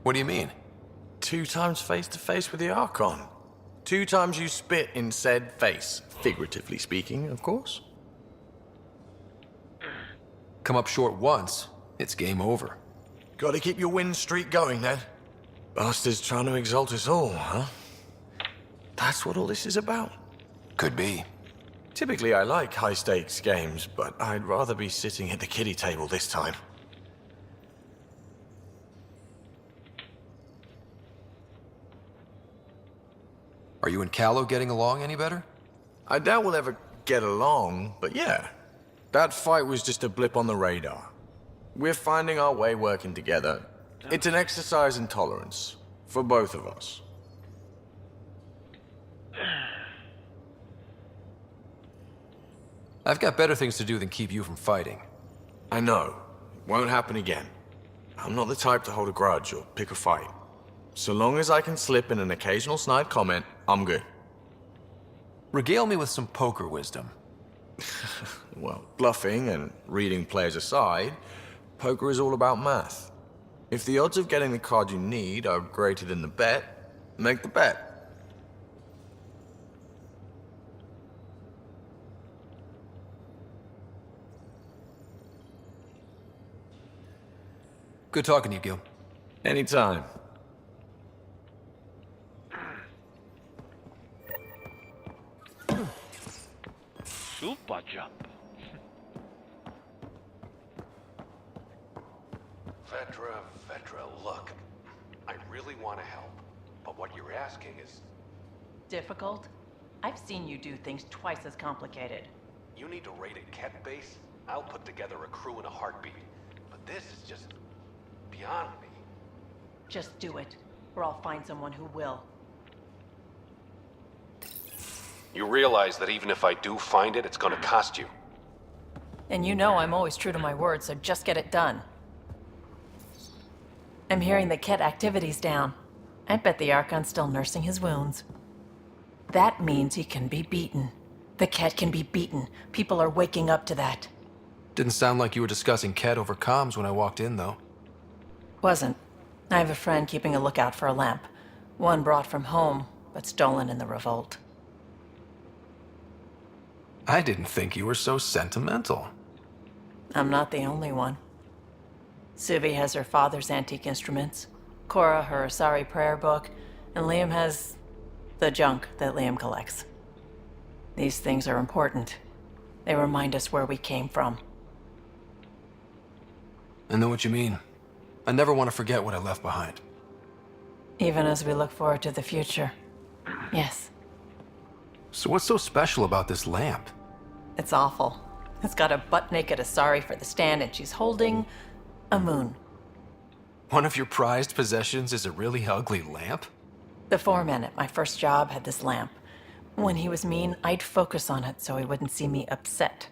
What do you mean? 2 times face-to-face with the Archon. 2 times you spit in said face. Figuratively speaking, of course. Come up short once, it's game over. Gotta keep your win streak going, then. Bastard's trying to exalt us all, huh? That's what all this is about? Could be. Typically, I like high-stakes games, but I'd rather be sitting at the kiddie table this time. Are you and Callow getting along any better? I doubt we'll ever get along, but yeah. That fight was just a blip on the radar. We're finding our way working together. It's an exercise in tolerance, for both of us. I've got better things to do than keep you from fighting. I know. Won't happen again. I'm not the type to hold a grudge or pick a fight. So long as I can slip in an occasional snide comment, I'm good. Regale me with some poker wisdom. Well, bluffing and reading players aside, poker is all about math. If the odds of getting the card you need are greater than the bet, make the bet. Good talking to you, Gil. Anytime. Super jump. Vetra, look. I really want to help, but what you're asking is... Difficult? I've seen you do things twice as complicated. You need to raid a Ket base? I'll put together a crew in a heartbeat. But this is just... beyond me. Just do it, or I'll find someone who will. You realize that even if I do find it, it's gonna cost you. And you know I'm always true to my word, so just get it done. I'm hearing the Ket activity's down. I bet the Archon's still nursing his wounds. That means he can be beaten. The Ket can be beaten. People are waking up to that. Didn't sound like you were discussing Ket over comms when I walked in, though. Wasn't. I have a friend keeping a lookout for a lamp. One brought from home, but stolen in the revolt. I didn't think you were so sentimental. I'm not the only one. Suvi has her father's antique instruments, Cora her Asari prayer book, and Liam has the junk that Liam collects. These things are important. They remind us where we came from. I know what you mean. I never want to forget what I left behind. Even as we look forward to the future. Yes. So what's so special about this lamp? It's awful. It's got a butt-naked Asari for the stand, and she's holding a moon. One of your prized possessions is a really ugly lamp? The foreman at my first job had this lamp. When he was mean, I'd focus on it so he wouldn't see me upset.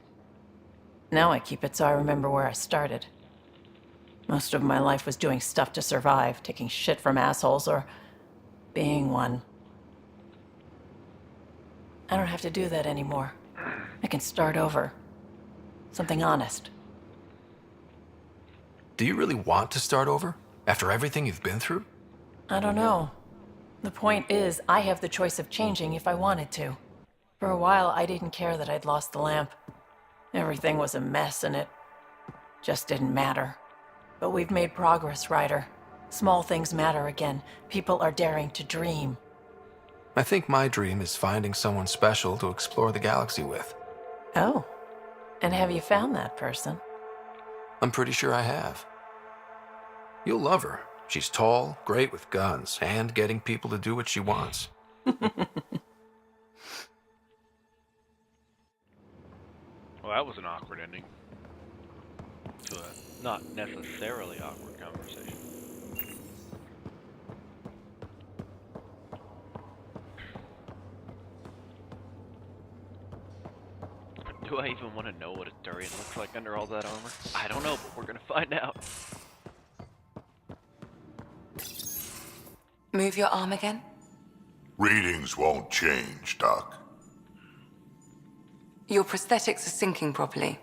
Now I keep it so I remember where I started. Most of my life was doing stuff to survive, taking shit from assholes, or being one. I don't have to do that anymore. I can start over. Something honest. Do you really want to start over? After everything you've been through? I don't know. The point is, I have the choice of changing if I wanted to. For a while, I didn't care that I'd lost the lamp. Everything was a mess and it just didn't matter. But we've made progress, Ryder. Small things matter again. People are daring to dream. I think my dream is finding someone special to explore the galaxy with. Oh. And have you found that person? I'm pretty sure I have. You'll love her. She's tall, great with guns, and getting people to do what she wants. Well, that was an awkward ending to a not necessarily awkward conversation. Do I even want to know what a Turian looks like under all that armor? I don't know, but we're gonna find out. Move your arm again? Readings won't change, Doc. Your prosthetics are syncing properly.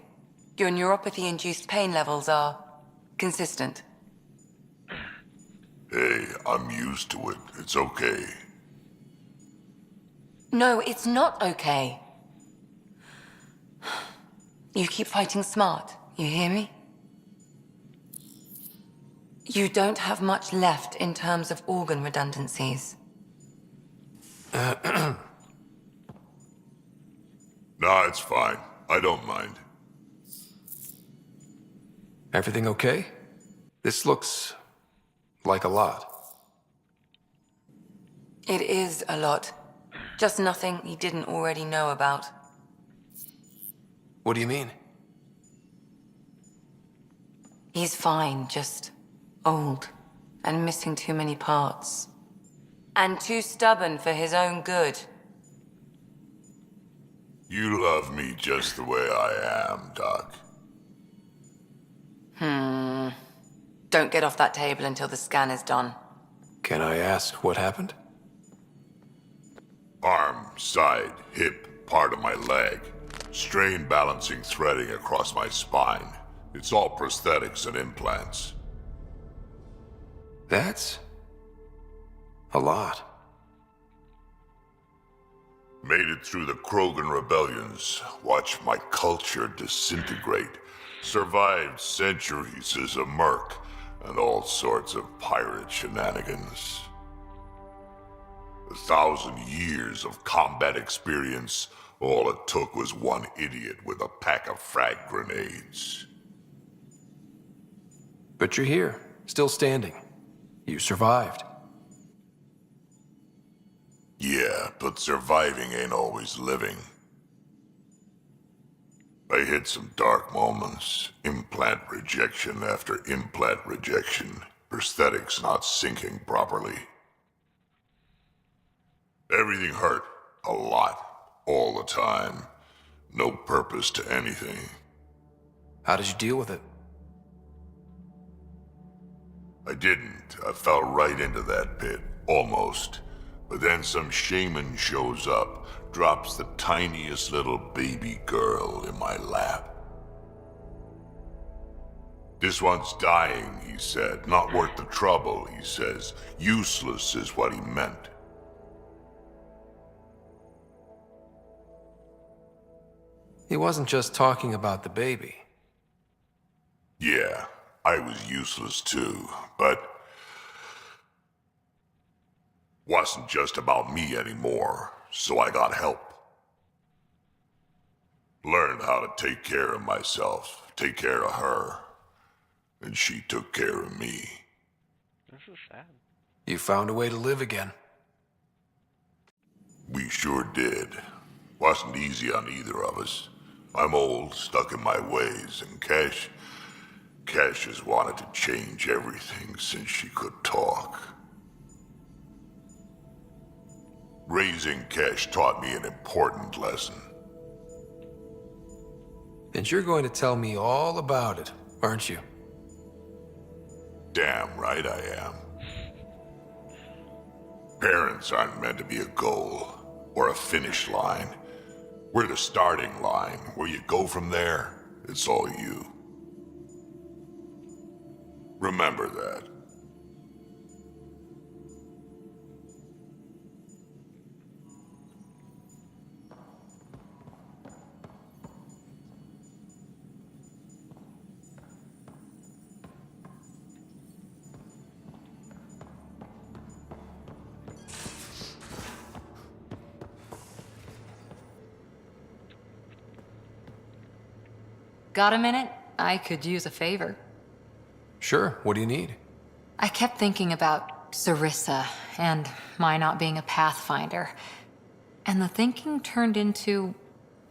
Your neuropathy-induced pain levels are consistent. Hey, I'm used to it. It's okay. No, it's not okay. You keep fighting smart, you hear me? You don't have much left in terms of organ redundancies. Nah, it's fine. I don't mind. Everything okay? This looks like a lot. It is a lot. Just nothing he didn't already know about. What do you mean? He's fine, just old and missing too many parts. And too stubborn for his own good. You love me just the way I am, Doc. Don't get off that table until the scan is done. Can I ask what happened? Arm, side, hip, part of my leg. Strain balancing threading across my spine. It's all prosthetics and implants. That's a lot. Made it through the Krogan rebellions. Watched my culture disintegrate. Survived centuries as a merc and all sorts of pirate shenanigans. 1,000 years of combat experience. All it took was one idiot with a pack of frag grenades. But you're here, still standing. You survived. Yeah, but surviving ain't always living. I hit some dark moments. Implant rejection after implant rejection. Prosthetics not syncing properly. Everything hurt. A lot. All the time. No purpose to anything. How did you deal with it? I didn't. I fell right into that pit. Almost. But then some shaman shows up, drops the tiniest little baby girl in my lap. This one's dying, he said. Not worth the trouble, he says. Useless is what he meant. He wasn't just talking about the baby. Yeah, I was useless too, but wasn't just about me anymore, so I got help. Learned how to take care of myself, take care of her, and she took care of me. This is sad. You found a way to live again. We sure did. Wasn't easy on either of us. I'm old, stuck in my ways, and Cash has wanted to change everything since she could talk. Raising Cash taught me an important lesson. And you're going to tell me all about it, aren't you? Damn right I am. Parents aren't meant to be a goal or a finish line. We're the starting line. Where you go from there, it's all you. Remember that. Got a minute? I could use a favor. Sure, what do you need? I kept thinking about Sarissa and my not being a Pathfinder. And the thinking turned into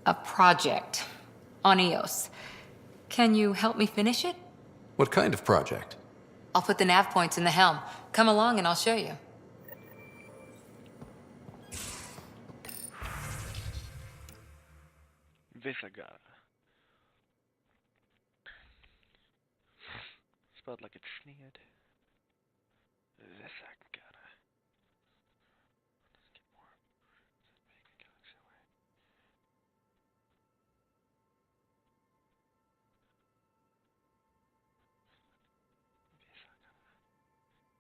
a project on Eos. Can you help me finish it? What kind of project? I'll put the nav points in the helm. Come along and I'll show you. Visagara. Spelled like it's sneered. Visagara.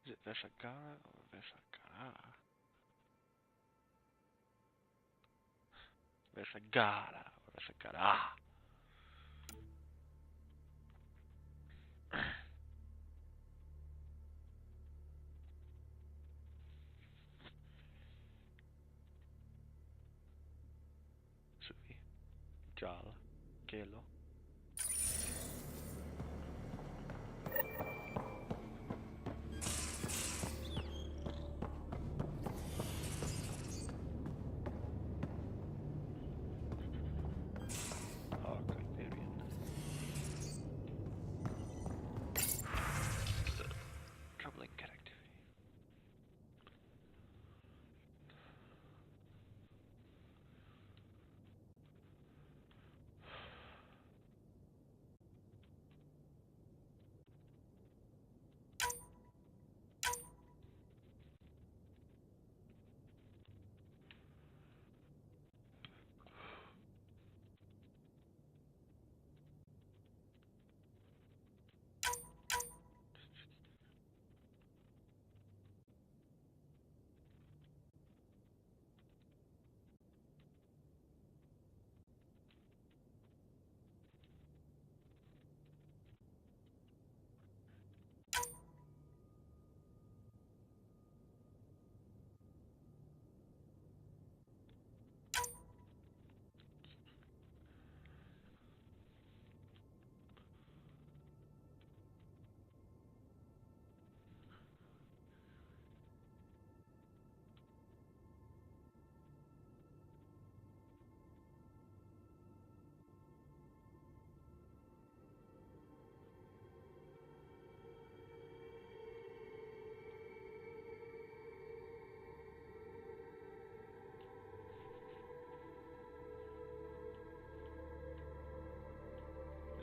Is it Visagara or Visagara? Visagara or Visagara. Sui. Jala. Kelo. Troubling connectivity.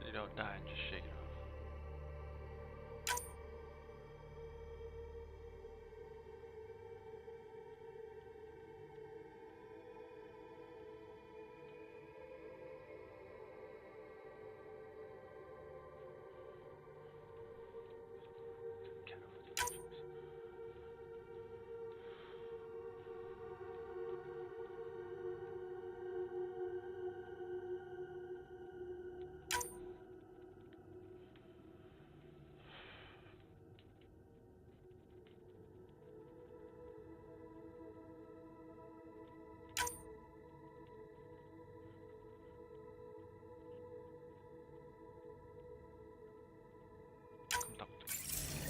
You don't die and just shake it off.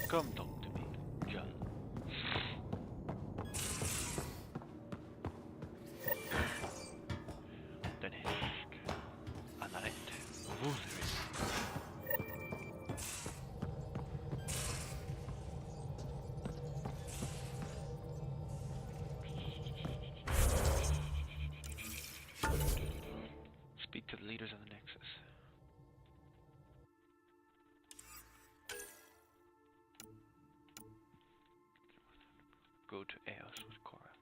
Come talk to me, John. Danisk. Anaret. Vuthris. Speak to the leaders of the Nexus. Go to Eos with Cora.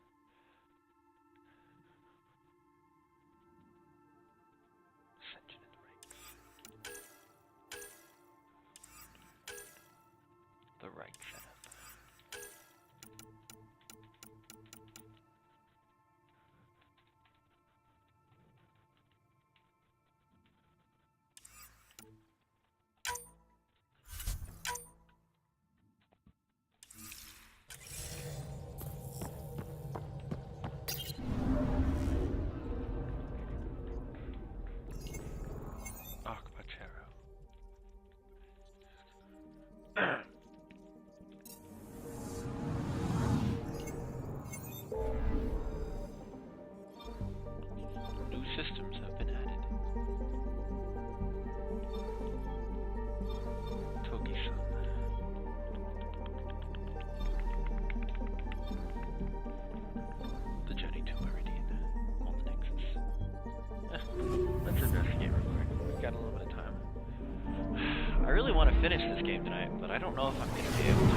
Ascension in the ranks. The right setup. got a little bit of time. I really want to finish this game tonight, but I don't know if I'm going to be able to.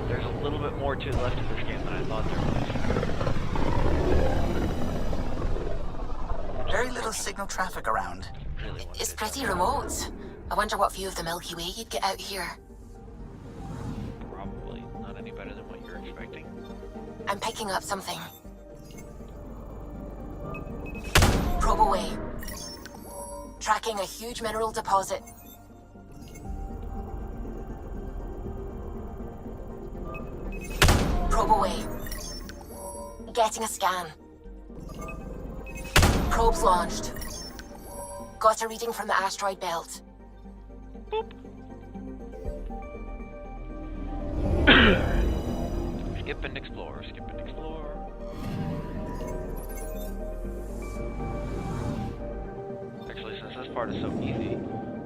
There's a little bit more to left of this game than I thought there was. Very little signal traffic around. Really It's pretty remote. I wonder what view of the Milky Way you'd get out here. Probably not any better than what you're expecting. I'm picking up something. Probe away. Tracking a huge mineral deposit. Probe away. Getting a scan. Probe's launched. Got a reading from the asteroid belt. Boop. Skip and explore, skip and explore. Actually, since this part is so easy,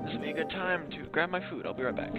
this would be a good time to grab my food. I'll be right back.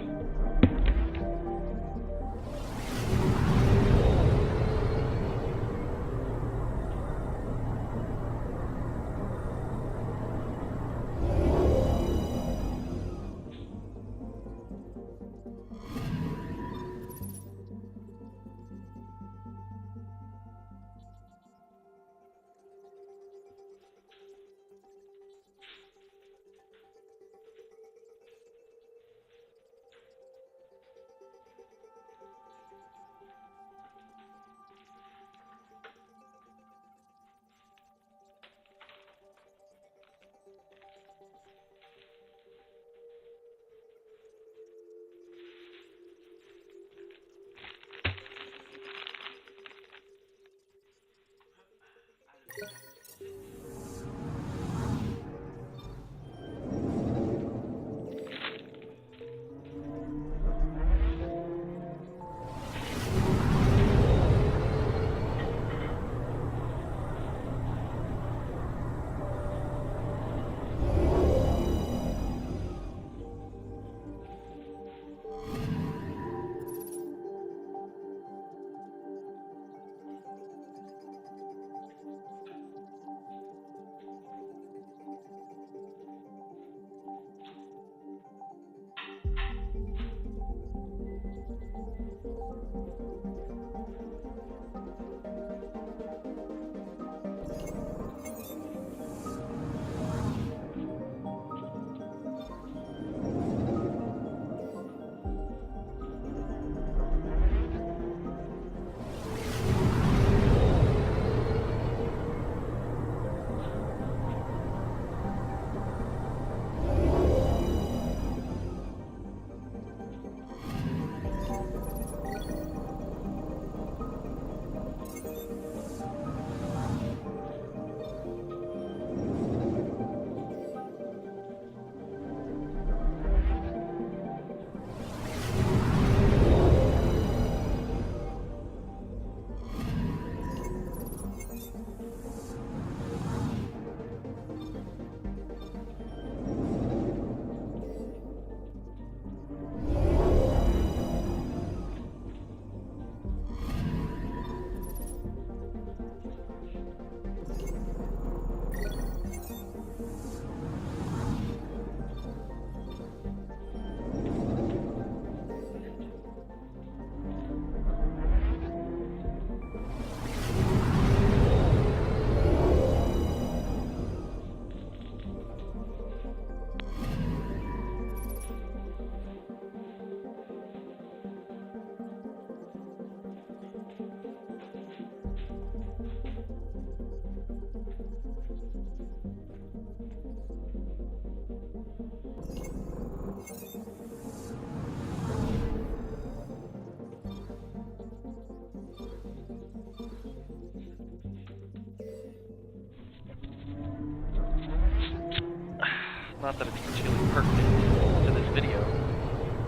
Not that it's particularly pertinent to this video,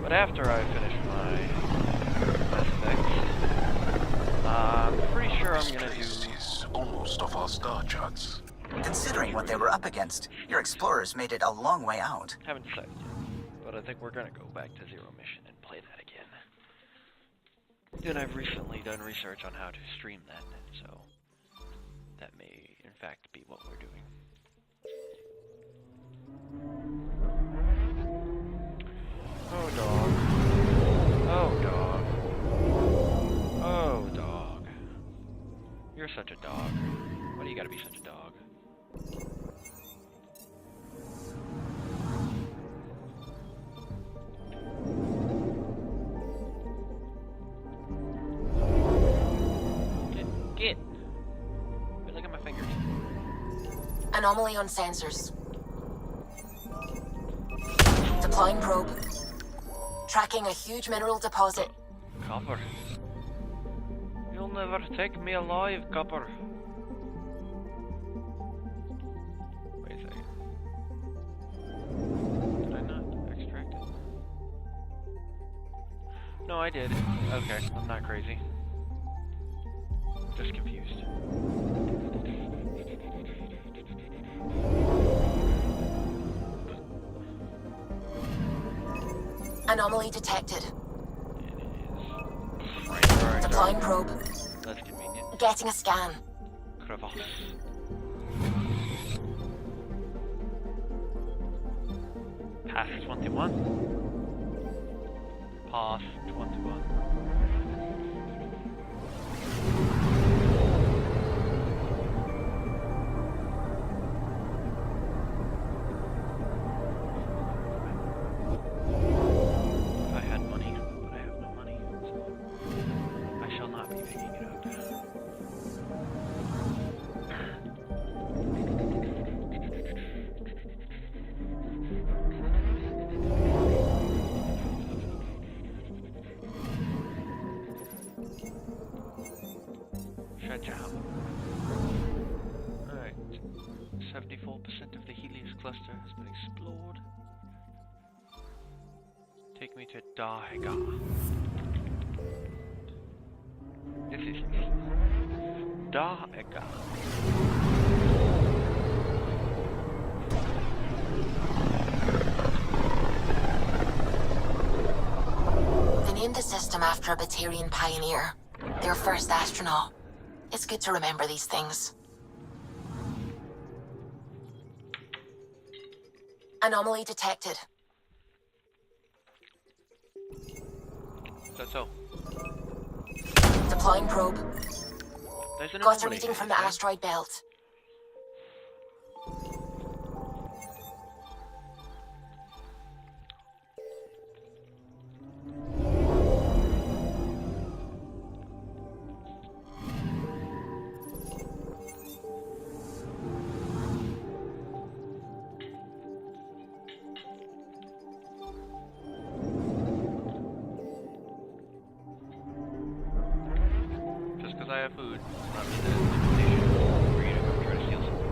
but after I finish my Mass Effect, I'm pretty sure I'm gonna do almost off our star charts. Considering what they were up against, your explorers made it a long way out. Haven't decided yet, but I think we're gonna go back to Zero Mission and play that again. And I've recently done research on how to stream that, so that may in fact be what we're doing. Oh, dog. Oh, dog. Oh, dog. You're such a dog. Why do you gotta be such a dog? Get. Wait, look at my fingers. Anomaly on sensors. Deploying probe. Tracking a huge mineral deposit. Copper. You'll never take me alive, Copper. Wait a second. Did I not extract it? No, I did. Okay, I'm not crazy. Just confused. Anomaly detected. Right. Deploying probe. That's convenient. Getting a scan. Crevasse. Pass 21. Pass 21. If I had money, but I have no money, so I shall not be picking it up. Alright. 74% of the Helios cluster has been explored. Take me to Daiga. This is Daiga. They named the system after a Batarian pioneer. Their first astronaut. It's good to remember these things. Anomaly detected. So. Deploying probe. There's an Got a anomaly reading here, from the sir. asteroid belt. Just because I have food does not mean that it's an invitation for you to come try to steal something.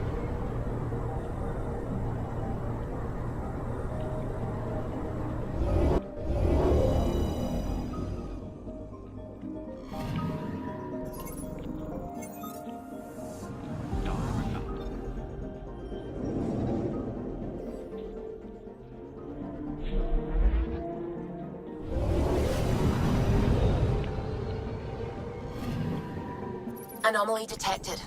Anomaly detected.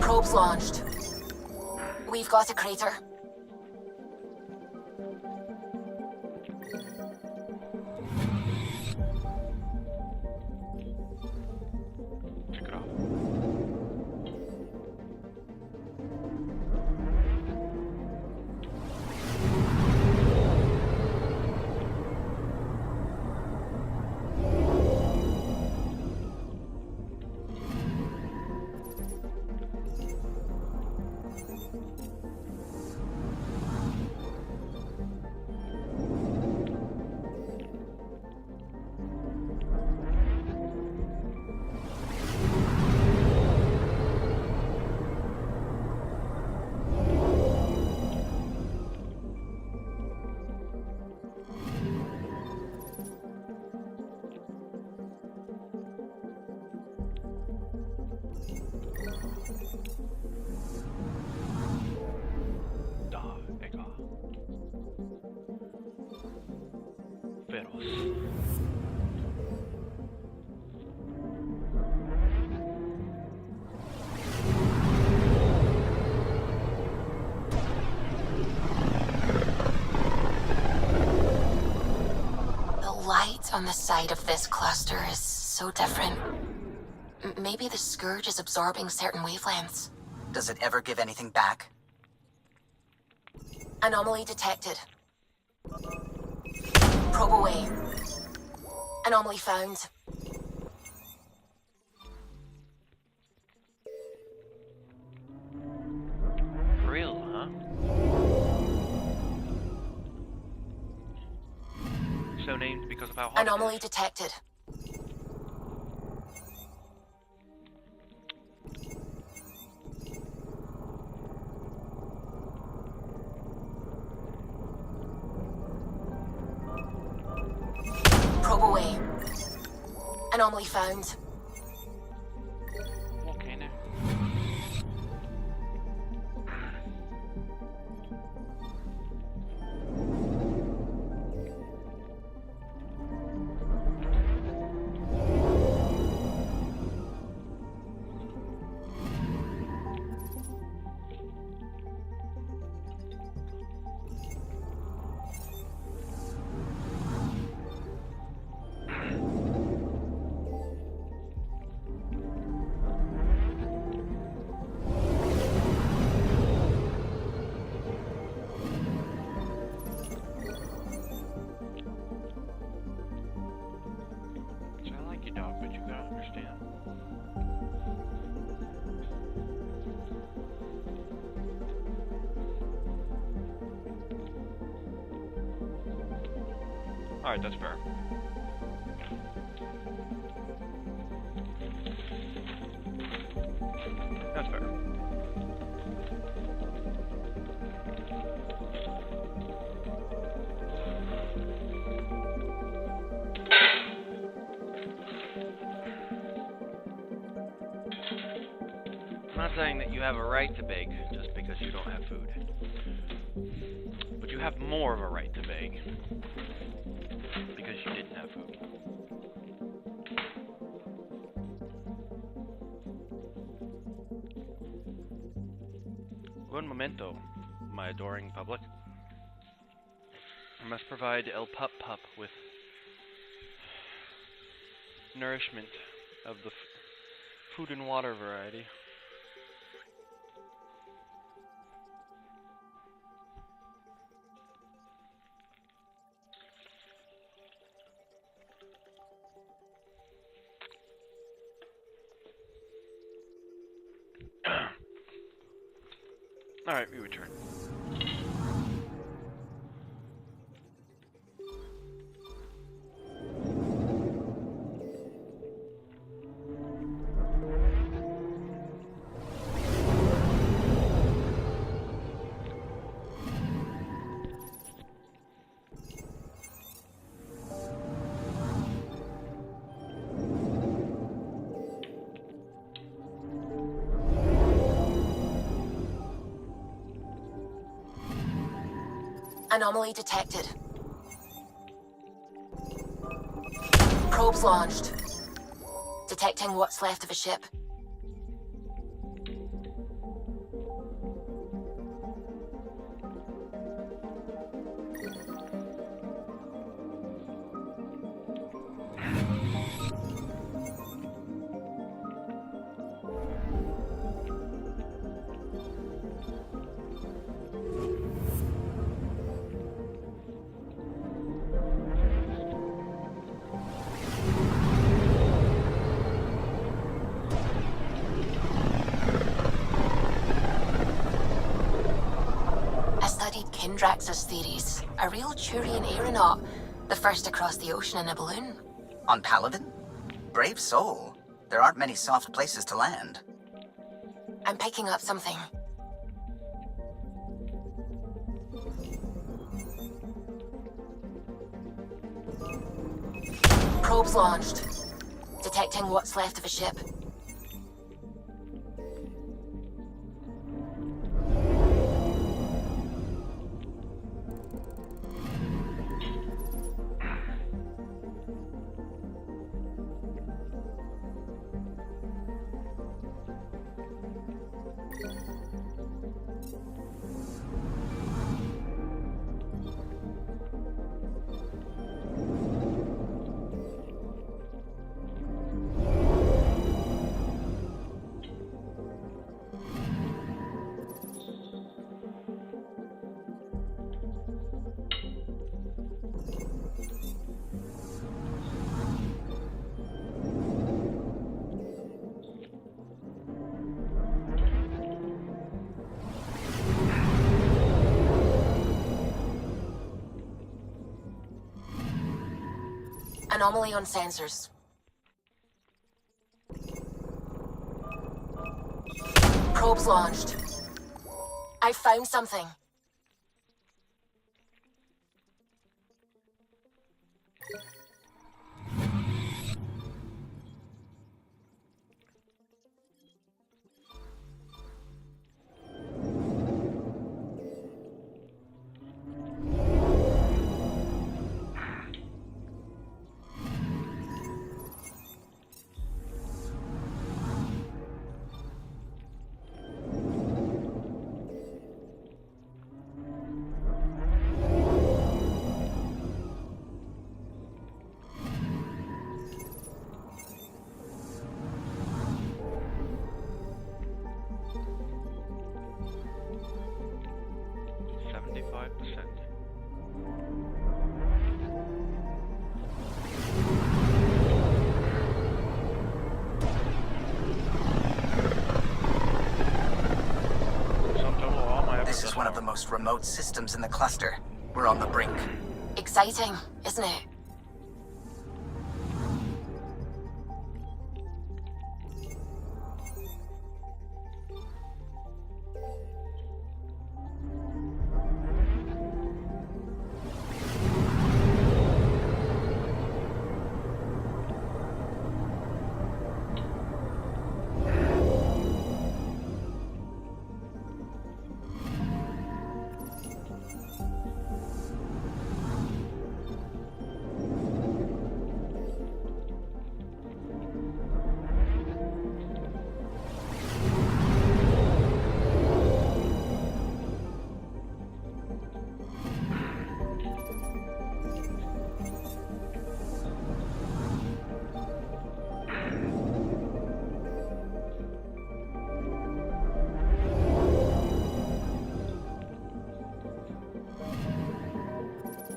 Probes launched. We've got a crater. Check it off. Feroz. on the side of this cluster is so different. Maybe the Scourge is absorbing certain wavelengths. Does it ever give anything back? Anomaly detected. Probe away. Anomaly found. Real, huh? So named because of how hot Anomaly it is. detected. Probe away. Anomaly found. Okay, now. So I like you, dog, but you gotta understand. Alright, that's fair. That's fair. I'm not saying that you have a right to beg just because you don't have food. But you have more of a right to beg because you didn't have food. Un momento, my adoring public. I must provide El Pup Pup with nourishment of the food and water variety. Alright, we return. Anomaly detected. Probes launched. Detecting what's left of a ship. Kindrax's theories. A real Turian aeronaut. The first across the ocean in a balloon. On Paladin? Brave soul. There aren't many soft places to land. I'm picking up something. Probes launched. Detecting what's left of a ship. Anomaly on sensors. Probes launched. I found something. This is one of the most remote systems in the cluster. We're on the brink. Exciting, isn't it?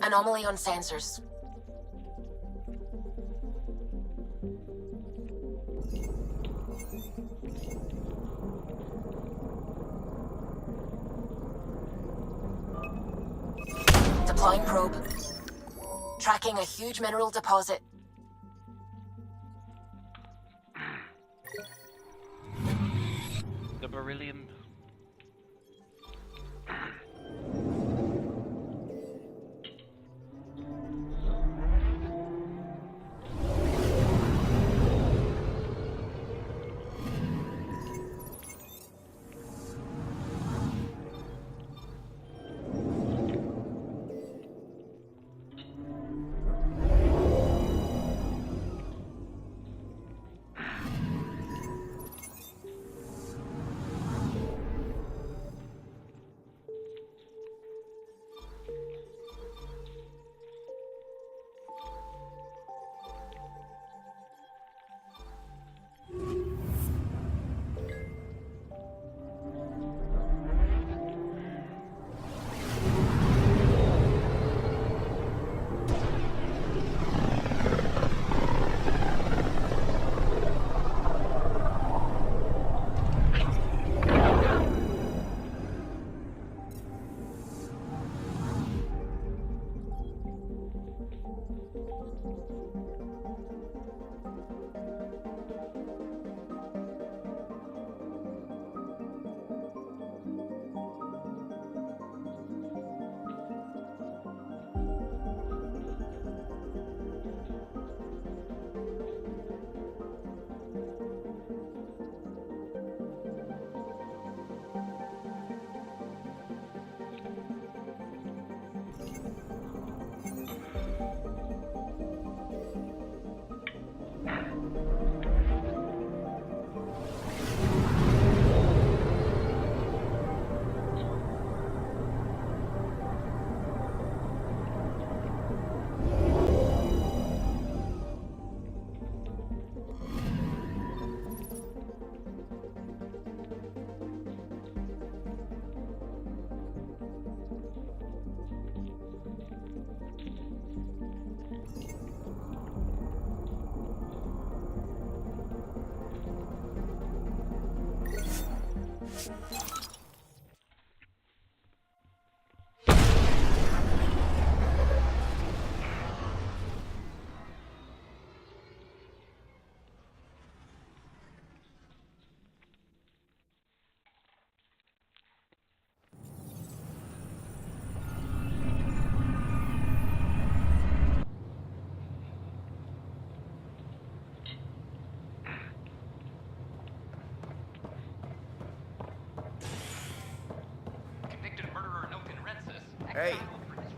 Anomaly on sensors. Deploying probe. Tracking a huge mineral deposit. The beryllium.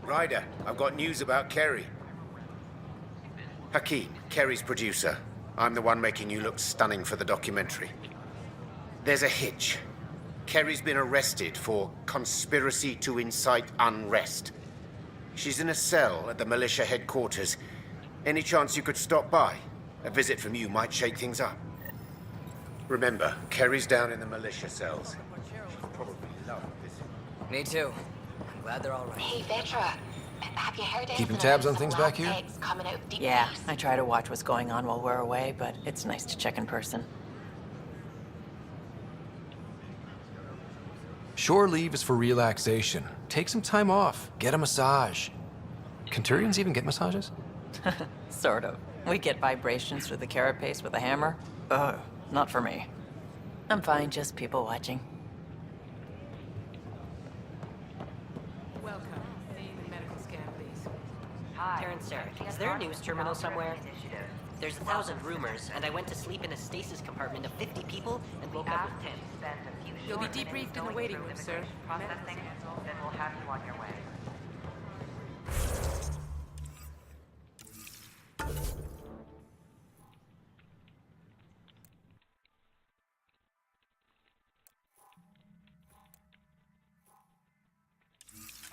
Ryder, I've got news about Kerry. Hakeem, Kerry's producer. I'm the one making you look stunning for the documentary. There's a hitch. Kerry's been arrested for conspiracy to incite unrest. She's in a cell at the militia headquarters. Any chance you could stop by? A visit from you might shake things up. Remember, Kerry's down in the militia cells. She'd probably love a visit. Me too. I'm glad they're all right. Hey, Vetra. Have you heard Keeping anything tabs about on things some back lab here? eggs coming out of deep Yeah, space? I try to watch what's going on while we're away, but it's nice to check in person. Shore leave is for relaxation. Take some time off. Get a massage. Can Turians even get massages? Sort of. We get vibrations through the carapace with a hammer. Ugh, not for me. I'm fine, just people watching. Welcome. Name and medical scan, please. Terrence Sarek, is there a news terminal somewhere? There's 1,000 rumors, and I went to sleep in a stasis compartment of 50 people and woke up with 10. You'll be debriefed in the waiting room, sir. Processing, then we'll have you on your way.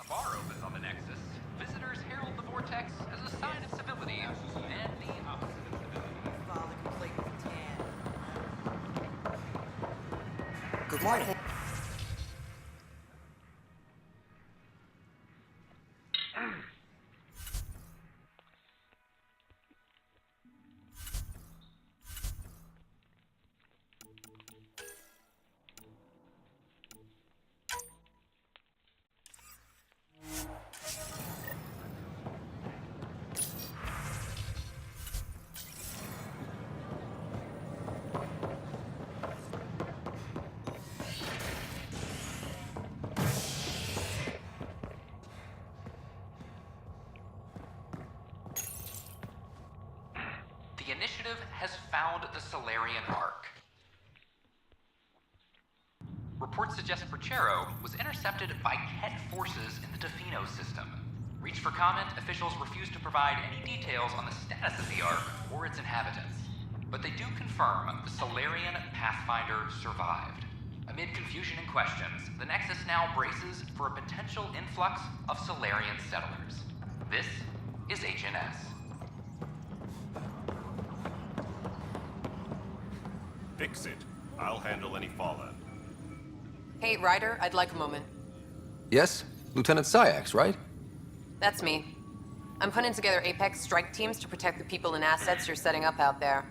A bar opens on the Nexus. Visitors herald the vortex as a sign of civility, and the opposite of civility. Good morning. The initiative has found the Solarian Ark. Reports suggest Perchero was intercepted by Ket forces in the Defino system. Reached for comment, officials refuse to provide any details on the status of the Ark or its inhabitants. But they do confirm the Solarian Pathfinder survived. Amid confusion and questions, the Nexus now braces for a potential influx of Solarian settlers. This is HNS. Fix it. I'll handle any fallout. Hey, Ryder, I'd like a moment. Yes? Lieutenant Syax, right? That's me. I'm putting together Apex strike teams to protect the people and assets you're setting up out there.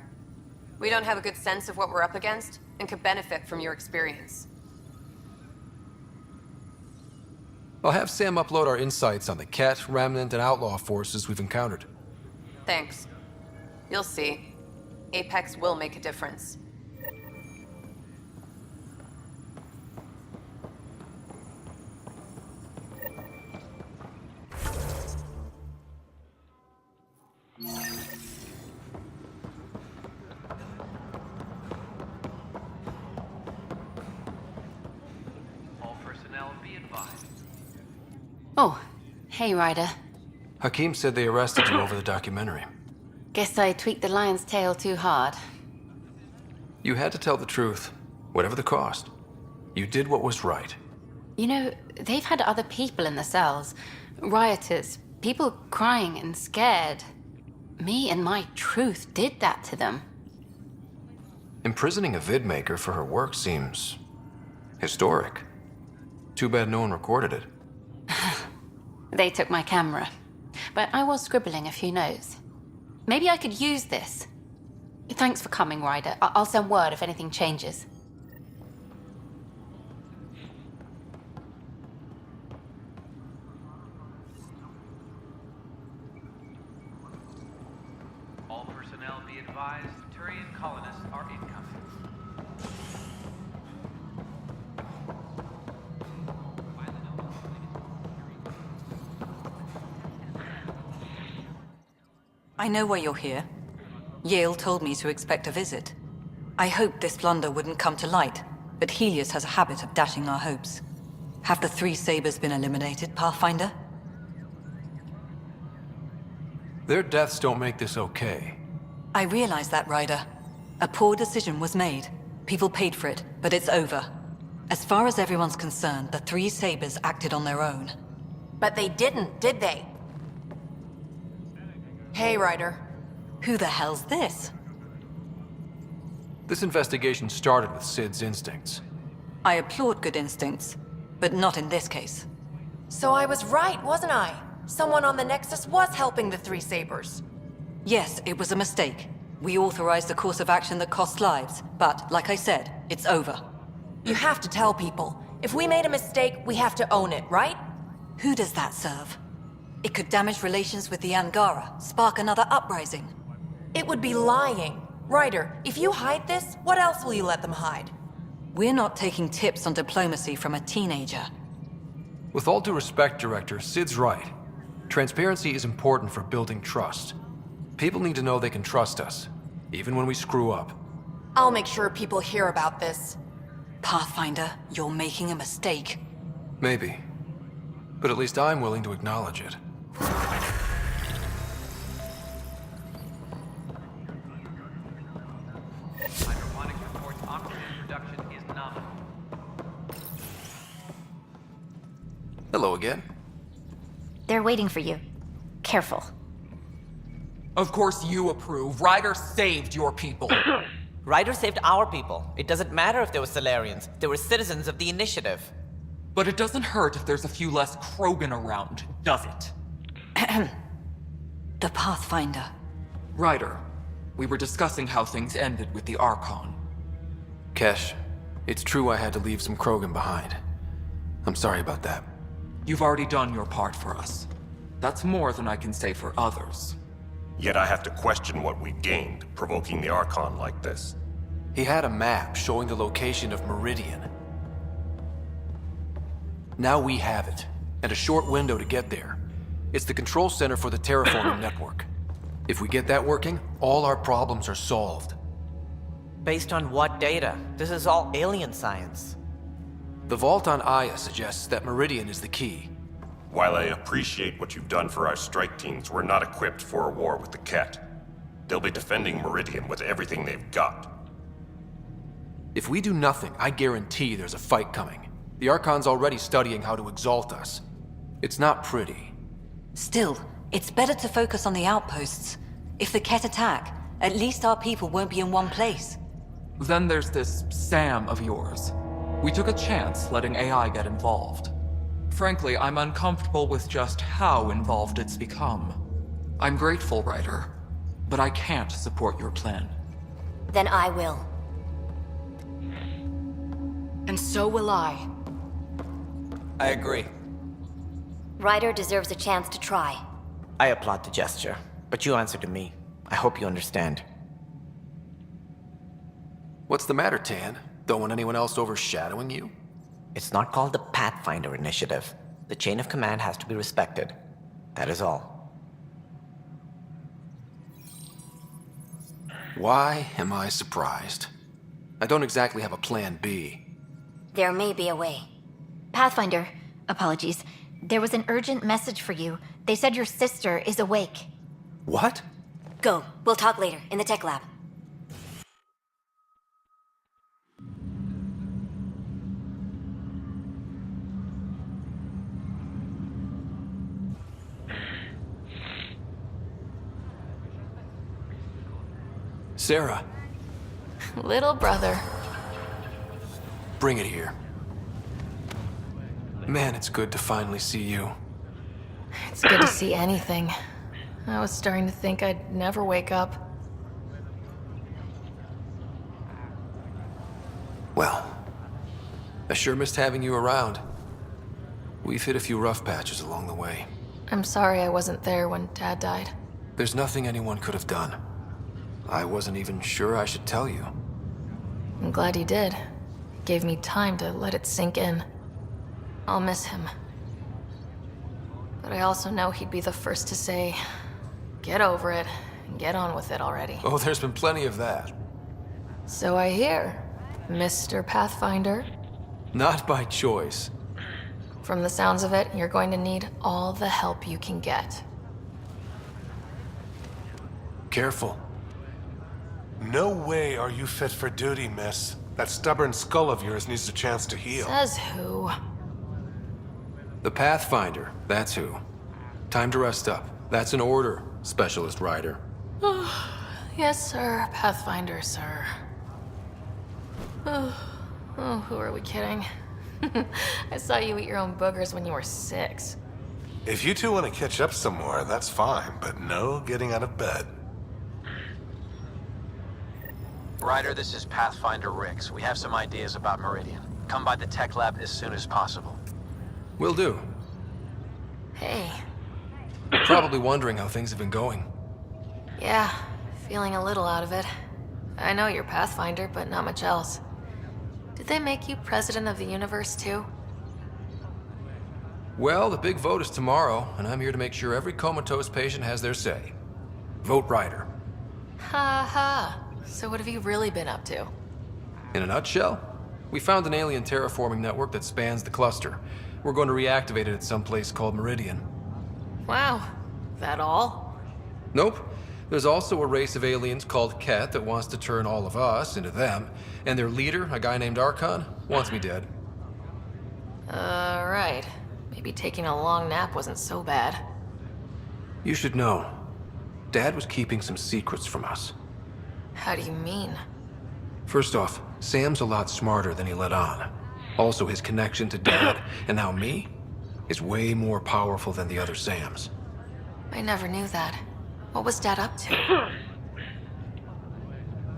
We don't have a good sense of what we're up against, and could benefit from your experience. I'll have Sam upload our insights on the Ket, Remnant, and Outlaw forces we've encountered. Thanks. You'll see. Apex will make a difference. All personnel be advised. Oh, hey, Ryder. Hakeem said they arrested you over the documentary. Guess I tweaked the lion's tail too hard. You had to tell the truth, whatever the cost. You did what was right. You know, they've had other people in the cells. Rioters, people crying and scared. Me and my truth did that to them. Imprisoning a vidmaker for her work seems historic. Too bad no one recorded it. They took my camera. But I was scribbling a few notes. Maybe I could use this. Thanks for coming, Ryder. I'll send word if anything changes. All personnel be advised, Turian colonists are incoming. I know why you're here. Yale told me to expect a visit. I hoped this blunder wouldn't come to light, but Helios has a habit of dashing our hopes. Have the three Sabers been eliminated, Pathfinder? Their deaths don't make this okay. I realize that, Ryder. A poor decision was made. People paid for it, but it's over. As far as everyone's concerned, the three Sabers acted on their own. But they didn't, did they? Hey, Ryder. Who the hell's this? This investigation started with Sid's instincts. I applaud good instincts, but not in this case. So I was right, wasn't I? Someone on the Nexus was helping the three Sabers. Yes, it was a mistake. We authorized a course of action that cost lives, but, like I said, it's over. You have to tell people. If we made a mistake, we have to own it, right? Who does that serve? It could damage relations with the Angara, spark another uprising. It would be lying. Ryder, if you hide this, what else will you let them hide? We're not taking tips on diplomacy from a teenager. With all due respect, Director, Sid's right. Transparency is important for building trust. People need to know they can trust us, even when we screw up. I'll make sure people hear about this. Pathfinder, you're making a mistake. Maybe. But at least I'm willing to acknowledge it. Hydroponic reports oxygen production is nominal. Hello again. They're waiting for you. Careful. Of course you approve. Ryder saved your people. Ryder saved our people. It doesn't matter if they were Solarians. They were citizens of the Initiative. But it doesn't hurt if there's a few less Krogan around, does it? The Pathfinder. Ryder, we were discussing how things ended with the Archon. Kesh, it's true I had to leave some Krogan behind. I'm sorry about that. You've already done your part for us. That's more than I can say for others. Yet I have to question what we gained, provoking the Archon like this. He had a map showing the location of Meridian. Now we have it, and a short window to get there. It's the control center for the terraforming network. If we get that working, all our problems are solved. Based on what data? This is all alien science. The vault on Aya suggests that Meridian is the key. While I appreciate what you've done for our strike teams, we're not equipped for a war with the Ket. They'll be defending Meridian with everything they've got. If we do nothing, I guarantee there's a fight coming. The Archon's already studying how to exalt us. It's not pretty. Still, it's better to focus on the outposts. If the Ket attack, at least our people won't be in one place. Then there's this Sam of yours. We took a chance letting AI get involved. Frankly, I'm uncomfortable with just how involved it's become. I'm grateful, Ryder, but I can't support your plan. Then I will. And so will I. I agree. Ryder deserves a chance to try. I applaud the gesture, but you answer to me. I hope you understand. What's the matter, Tan? Don't want anyone else overshadowing you? It's not called the Pathfinder Initiative. The chain of command has to be respected. That is all. Why am I surprised? I don't exactly have a plan B. There may be a way. Pathfinder, apologies. There was an urgent message for you. They said your sister is awake. What? Go. We'll talk later, in the tech lab. Sarah. Little brother. Bring it here. Man, it's good to finally see you. It's good to see anything. I was starting to think I'd never wake up. Well, I sure missed having you around. We've hit a few rough patches along the way. I'm sorry I wasn't there when Dad died. There's nothing anyone could have done. I wasn't even sure I should tell you. I'm glad you did. Gave me time to let it sink in. I'll miss him. But I also know he'd be the first to say, get over it, and get on with it already. Oh, there's been plenty of that. So I hear, Mr. Pathfinder. Not by choice. From the sounds of it, you're going to need all the help you can get. Careful. No way are you fit for duty, miss. That stubborn skull of yours needs a chance to heal. Says who? The Pathfinder, that's who. Time to rest up. That's an order, Specialist Ryder. Yes, sir. Pathfinder, sir. Oh, who are we kidding? I saw you eat your own boogers when you were 6. If you two want to catch up some more, that's fine, but no getting out of bed. Ryder, this is Pathfinder Rix. We have some ideas about Meridian. Come by the tech lab as soon as possible. Will do. Hey. You're probably wondering how things have been going. Yeah, feeling a little out of it. I know you're Pathfinder, but not much else. Did they make you president of the universe, too? Well, the big vote is tomorrow, and I'm here to make sure every comatose patient has their say. Vote Ryder. Ha ha. So what have you really been up to? In a nutshell, we found an alien terraforming network that spans the cluster. We're going to reactivate it at some place called Meridian. Wow. That all? Nope. There's also a race of aliens called Ket that wants to turn all of us into them, and their leader, a guy named Archon, wants me dead. Right. Maybe taking a long nap wasn't so bad. You should know, Dad was keeping some secrets from us. How do you mean? First off, Sam's a lot smarter than he let on. Also, his connection to Dad, and now me, is way more powerful than the other Sams. I never knew that. What was Dad up to?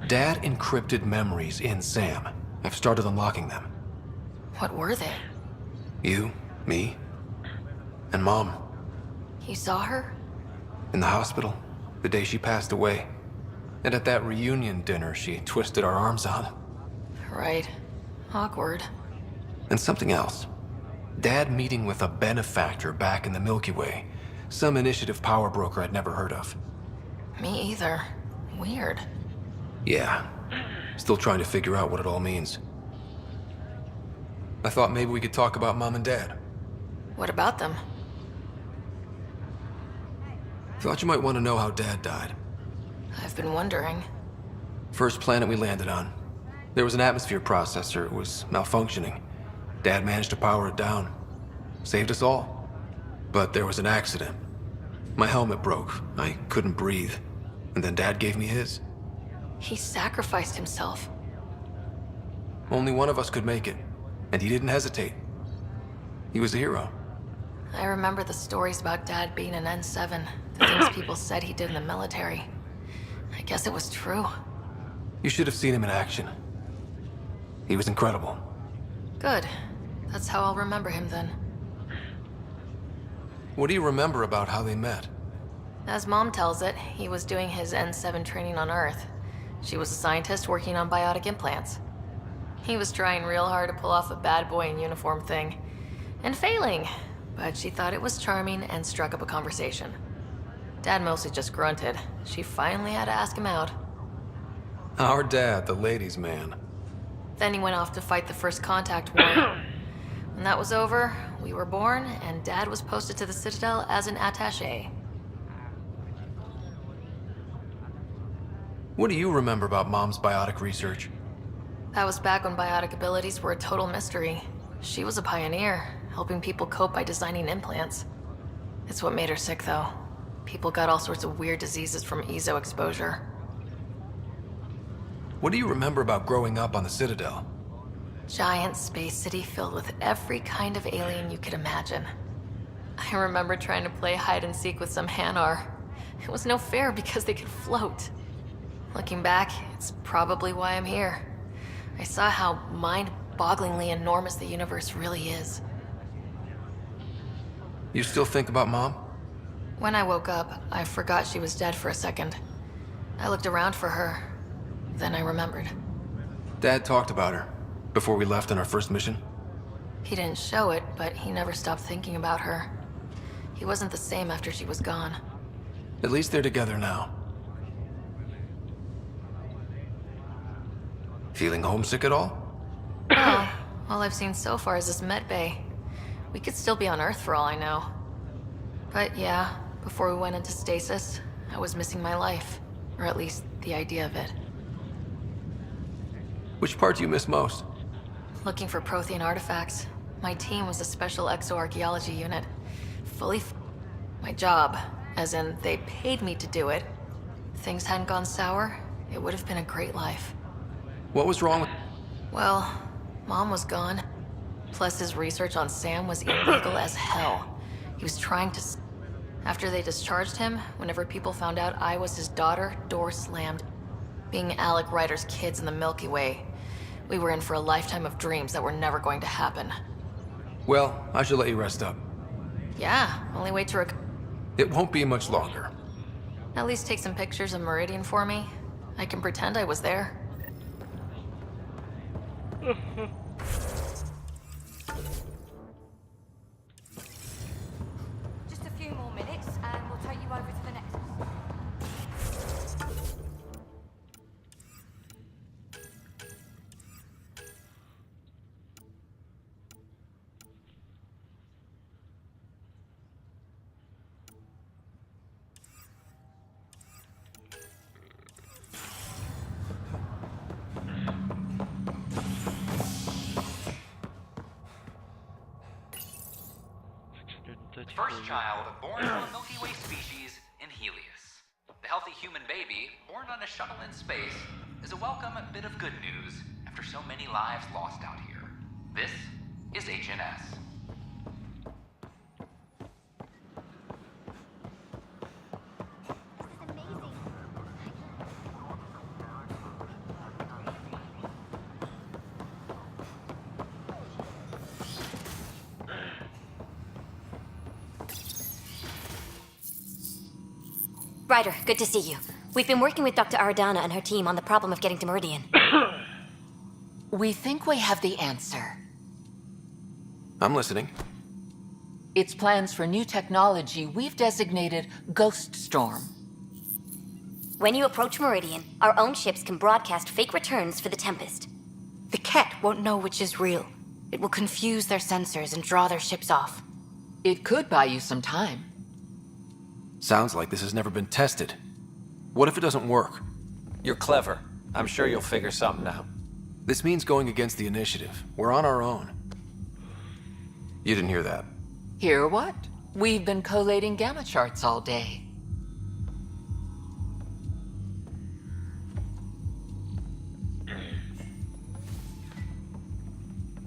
Dad encrypted memories in Sam. I've started unlocking them. What were they? You, me, and Mom. You saw her? In the hospital, the day she passed away. And at that reunion dinner she twisted our arms on. Right. Awkward. And something else. Dad meeting with a benefactor back in the Milky Way. Some initiative power broker I'd never heard of. Me either. Weird. Yeah. Still trying to figure out what it all means. I thought maybe we could talk about Mom and Dad. What about them? Thought you might want to know how Dad died. I've been wondering. First planet we landed on. There was an atmosphere processor. It was malfunctioning. Dad managed to power it down. Saved us all. But there was an accident. My helmet broke. I couldn't breathe. And then Dad gave me his. He sacrificed himself. Only one of us could make it. And he didn't hesitate. He was a hero. I remember the stories about Dad being an N7. The things people said he did in the military. I guess it was true. You should have seen him in action. He was incredible. Good. That's how I'll remember him then. What do you remember about how they met? As Mom tells it, he was doing his N7 training on Earth. She was a scientist working on biotic implants. He was trying real hard to pull off a bad boy in uniform thing. And failing. But she thought it was charming and struck up a conversation. Dad mostly just grunted. She finally had to ask him out. Our dad, the ladies' man. Then he went off to fight the First Contact War. When that was over, we were born, and Dad was posted to the Citadel as an attaché. What do you remember about Mom's biotic research? That was back when biotic abilities were a total mystery. She was a pioneer, helping people cope by designing implants. It's what made her sick, though. People got all sorts of weird diseases from EZO exposure. What do you remember about growing up on the Citadel? Giant space city filled with every kind of alien you could imagine. I remember trying to play hide and seek with some Hanar. It was no fair because they could float. Looking back, it's probably why I'm here. I saw how mind-bogglingly enormous the universe really is. You still think about Mom? When I woke up, I forgot she was dead for a second. I looked around for her. Then I remembered. Dad talked about her before we left on our first mission. He didn't show it, but he never stopped thinking about her. He wasn't the same after she was gone. At least they're together now. Feeling homesick at all? Oh, all I've seen so far is this med bay. We could still be on Earth for all I know. But yeah, before we went into stasis, I was missing my life. Or at least the idea of it. Which part do you miss most? Looking for Prothean artifacts. My team was a special exoarchaeology unit. My job, as in they paid me to do it. If things hadn't gone sour, it would have been a great life. What was wrong with... Well, Mom was gone. Plus his research on Sam was illegal as hell. He was trying to... After they discharged him, whenever people found out I was his daughter, door slammed. Being Alec Ryder's kids in the Milky Way, we were in for a lifetime of dreams that were never going to happen. Well, I should let you rest up. Yeah, only way to It won't be much longer. At least take some pictures of Meridian for me. I can pretend I was there. Just a few more minutes, and we'll take you over to the Nexus. The first child born from a Milky Way species in Helios. The healthy human baby, born on a shuttle in space, is a welcome bit of good news after so many lives lost out here. This is HNS. Ryder, good to see you. We've been working with Dr. Aradana and her team on the problem of getting to Meridian. We think we have the answer. I'm listening. It's plans for new technology we've designated Ghost Storm. When you approach Meridian, our own ships can broadcast fake returns for the Tempest. The Ket won't know which is real. It will confuse their sensors and draw their ships off. It could buy you some time. Sounds like this has never been tested. What if it doesn't work? You're clever. I'm sure you'll figure something out. This means going against the initiative. We're on our own. You didn't hear that. Hear what? We've been collating gamma charts all day.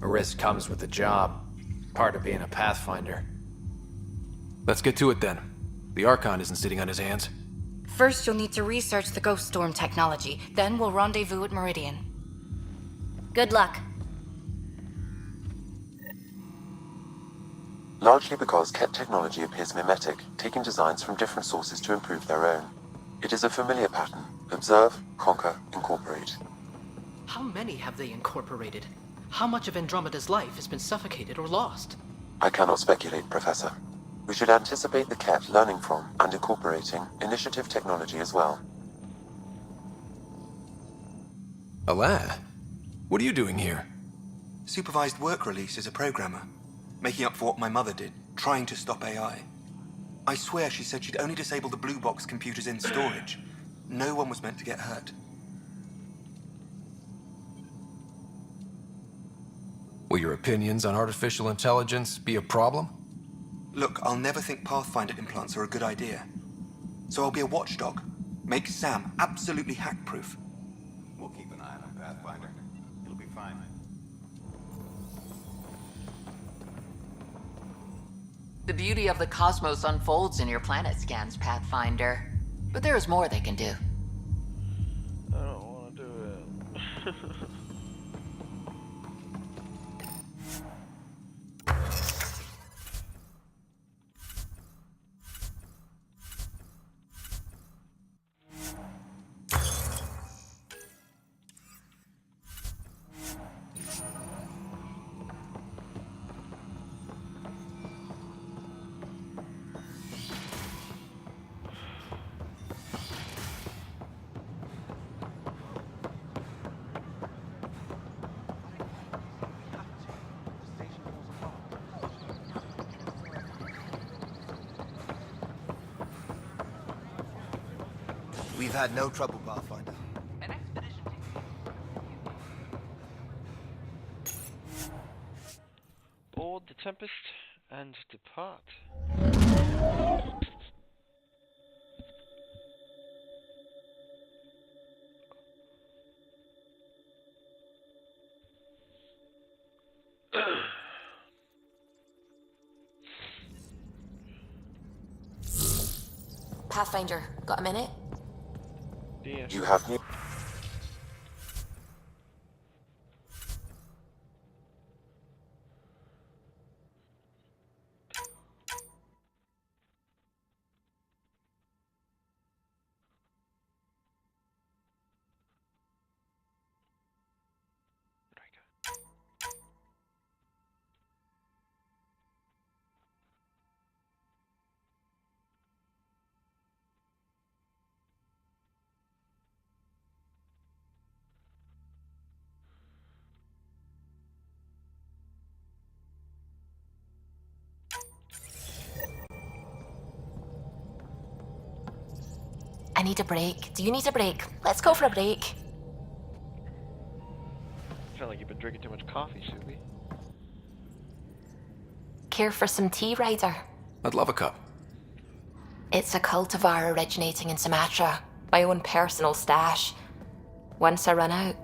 A risk comes with the job. Part of being a Pathfinder. Let's get to it then. The Archon isn't sitting on his hands. First, you'll need to research the Ghost Storm technology. Then we'll rendezvous at Meridian. Good luck. Largely because Ket technology appears mimetic, taking designs from different sources to improve their own. It is a familiar pattern. Observe, conquer, incorporate. How many have they incorporated? How much of Andromeda's life has been suffocated or lost? I cannot speculate, Professor. We should anticipate the Ket learning from and incorporating initiative technology as well. Alain, what are you doing here? Supervised work release as a programmer, making up for what my mother did, trying to stop AI. I swear she said she'd only disable the blue box computers in storage. No one was meant to get hurt. Will your opinions on artificial intelligence be a problem? Look, I'll never think Pathfinder implants are a good idea. So I'll be a watchdog. Make Sam absolutely hack-proof. We'll keep an eye on Pathfinder. It'll be fine. The beauty of the cosmos unfolds in your planet scans, Pathfinder. But there is more they can do. I don't want to do it. We've had no trouble, Pathfinder. An expedition Board the Tempest and depart. Pathfinder, got a minute? Yeah. You have new. I need a break. Do you need a break? Let's go for a break. I feel like you've been drinking too much coffee, Subi. Care for some tea, Ryder? I'd love a cup. It's a cultivar originating in Sumatra. My own personal stash. Once I run out,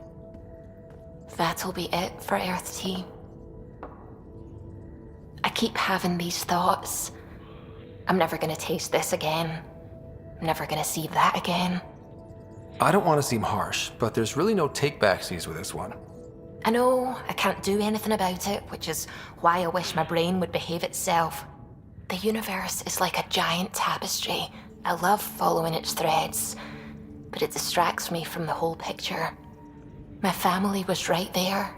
that'll be it for Earth tea. I keep having these thoughts. I'm never gonna taste this again. I'm never gonna see that again. I don't want to seem harsh, but there's really no take-backsies with this one. I know I can't do anything about it, which is why I wish my brain would behave itself. The universe is like a giant tapestry. I love following its threads, but it distracts me from the whole picture. My family was right there,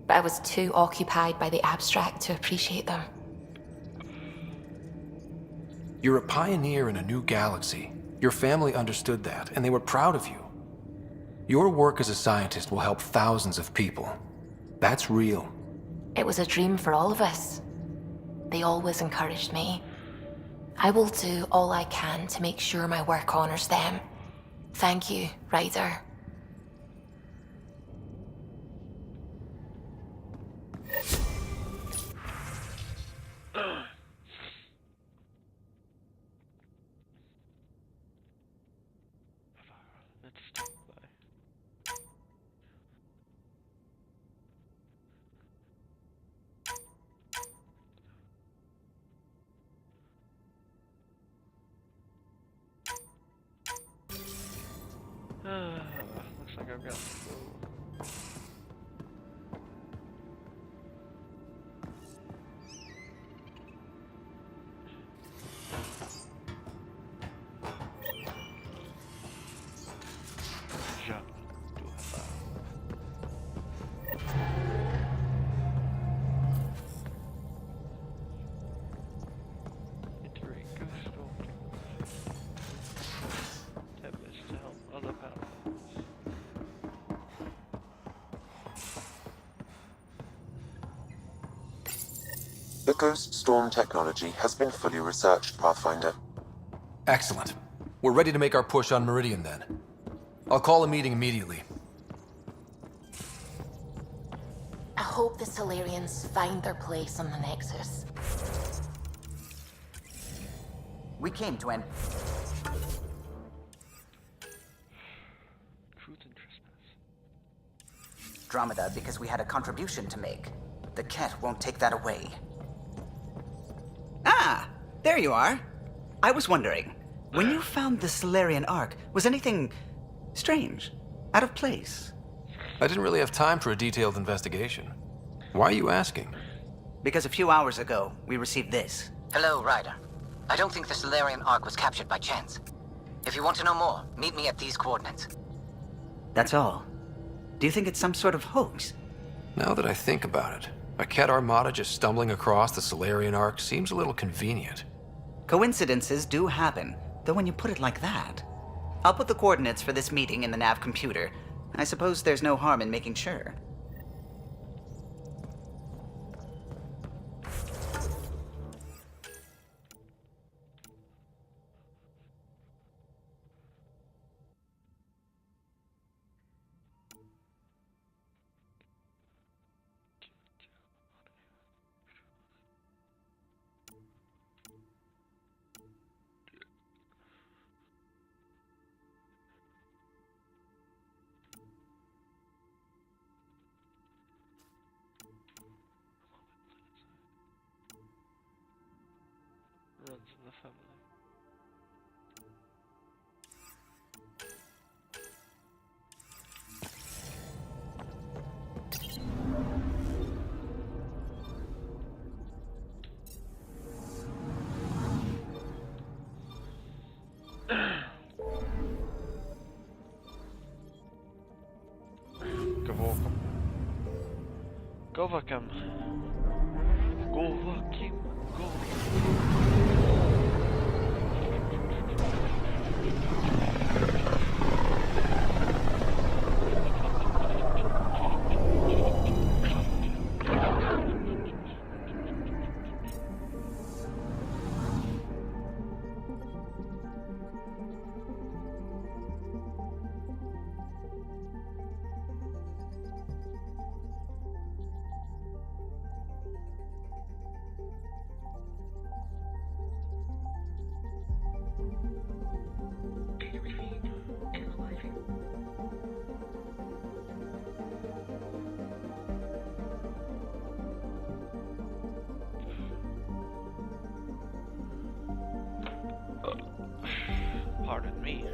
but I was too occupied by the abstract to appreciate them. You're a pioneer in a new galaxy. Your family understood that, and they were proud of you. Your work as a scientist will help thousands of people. That's real. It was a dream for all of us. They always encouraged me. I will do all I can to make sure my work honors them. Thank you, Ryder. Looks like I've got to go. The Ghost Storm technology has been fully researched, Pathfinder. Excellent. We're ready to make our push on Meridian then. I'll call a meeting immediately. I hope the Solarians find their place on the Nexus. We came to an... Truth and trespass. Andromeda because we had a contribution to make. The Ket won't take that away. Ah, there you are. I was wondering, when you found the Solarian Ark, was anything strange, out of place? I didn't really have time for a detailed investigation. Why are you asking? Because a few hours ago, we received this. Hello, Ryder. I don't think the Solarian Ark was captured by chance. If you want to know more, meet me at these coordinates. That's all. Do you think it's some sort of hoax? Now that I think about it, a Ket armada just stumbling across the Solarian Ark seems a little convenient. Coincidences do happen, though when you put it like that. I'll put the coordinates for this meeting in the nav computer. I suppose there's no harm in making sure. the family. Govakam. Govakim. Pardon me.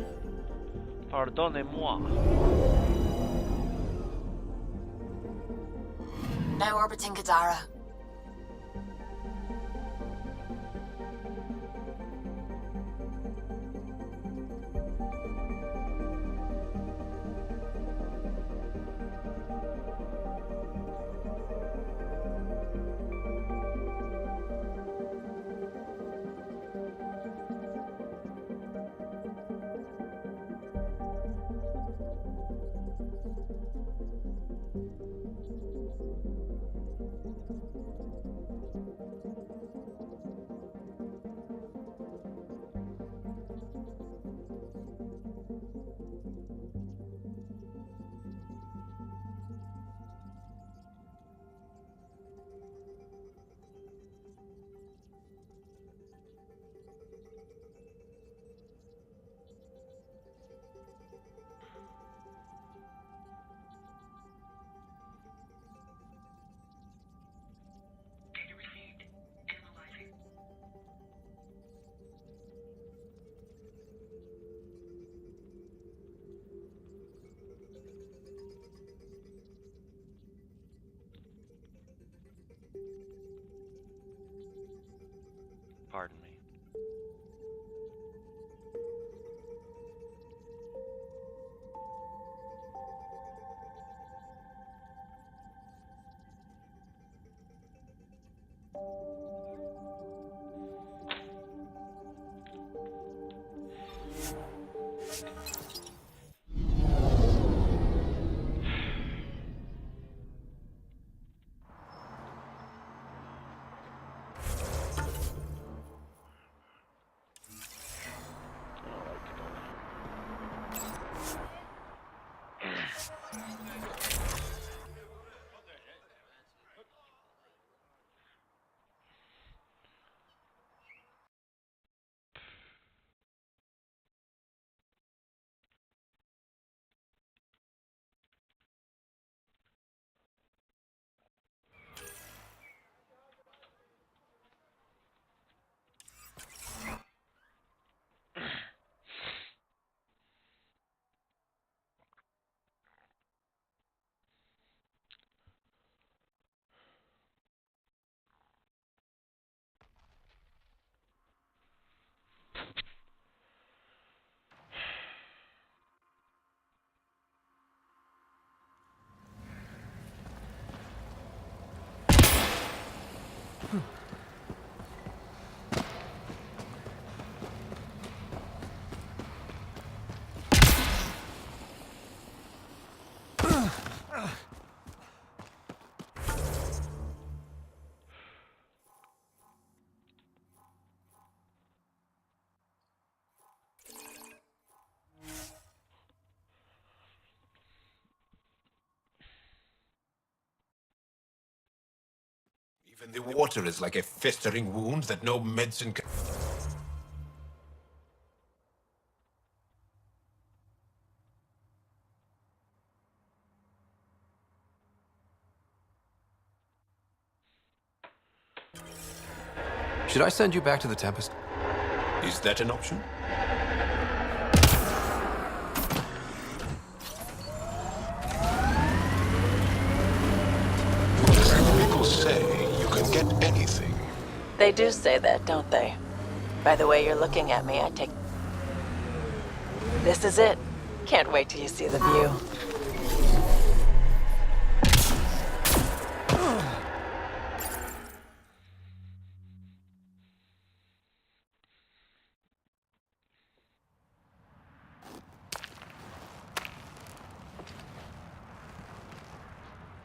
Pardonnez-moi. Now orbiting Kadara. Pardon me. Even the water is like a festering wound that no medicine can... Should I send you back to the Tempest? Is that an option? People say you can get anything. They do say that, don't they? By the way you're looking at me, I take... This is it. Can't wait till you see the view.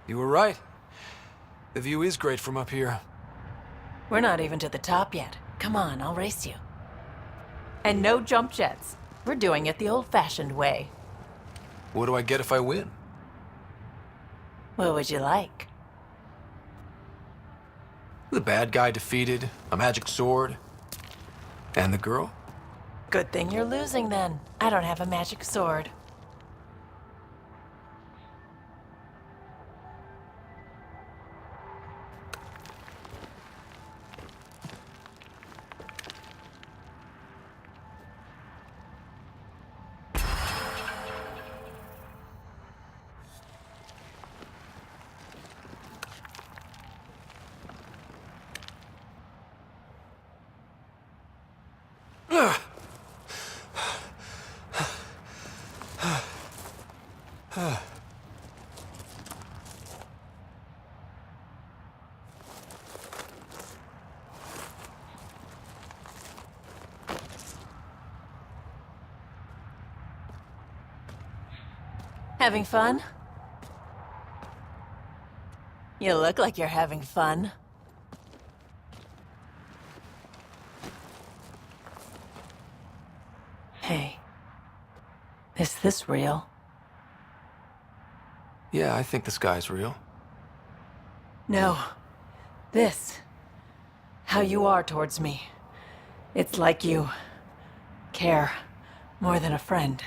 You were right. The view is great from up here. We're not even to the top yet. Come on, I'll race you. And no jump jets. We're doing it the old-fashioned way. What do I get if I win? What would you like? The bad guy defeated, a magic sword, and the girl? Good thing you're losing then. I don't have a magic sword. Having fun? You look like you're having fun. Hey, is this real? Yeah, I think the sky's real. No. This. How you are towards me. It's like you care more than a friend.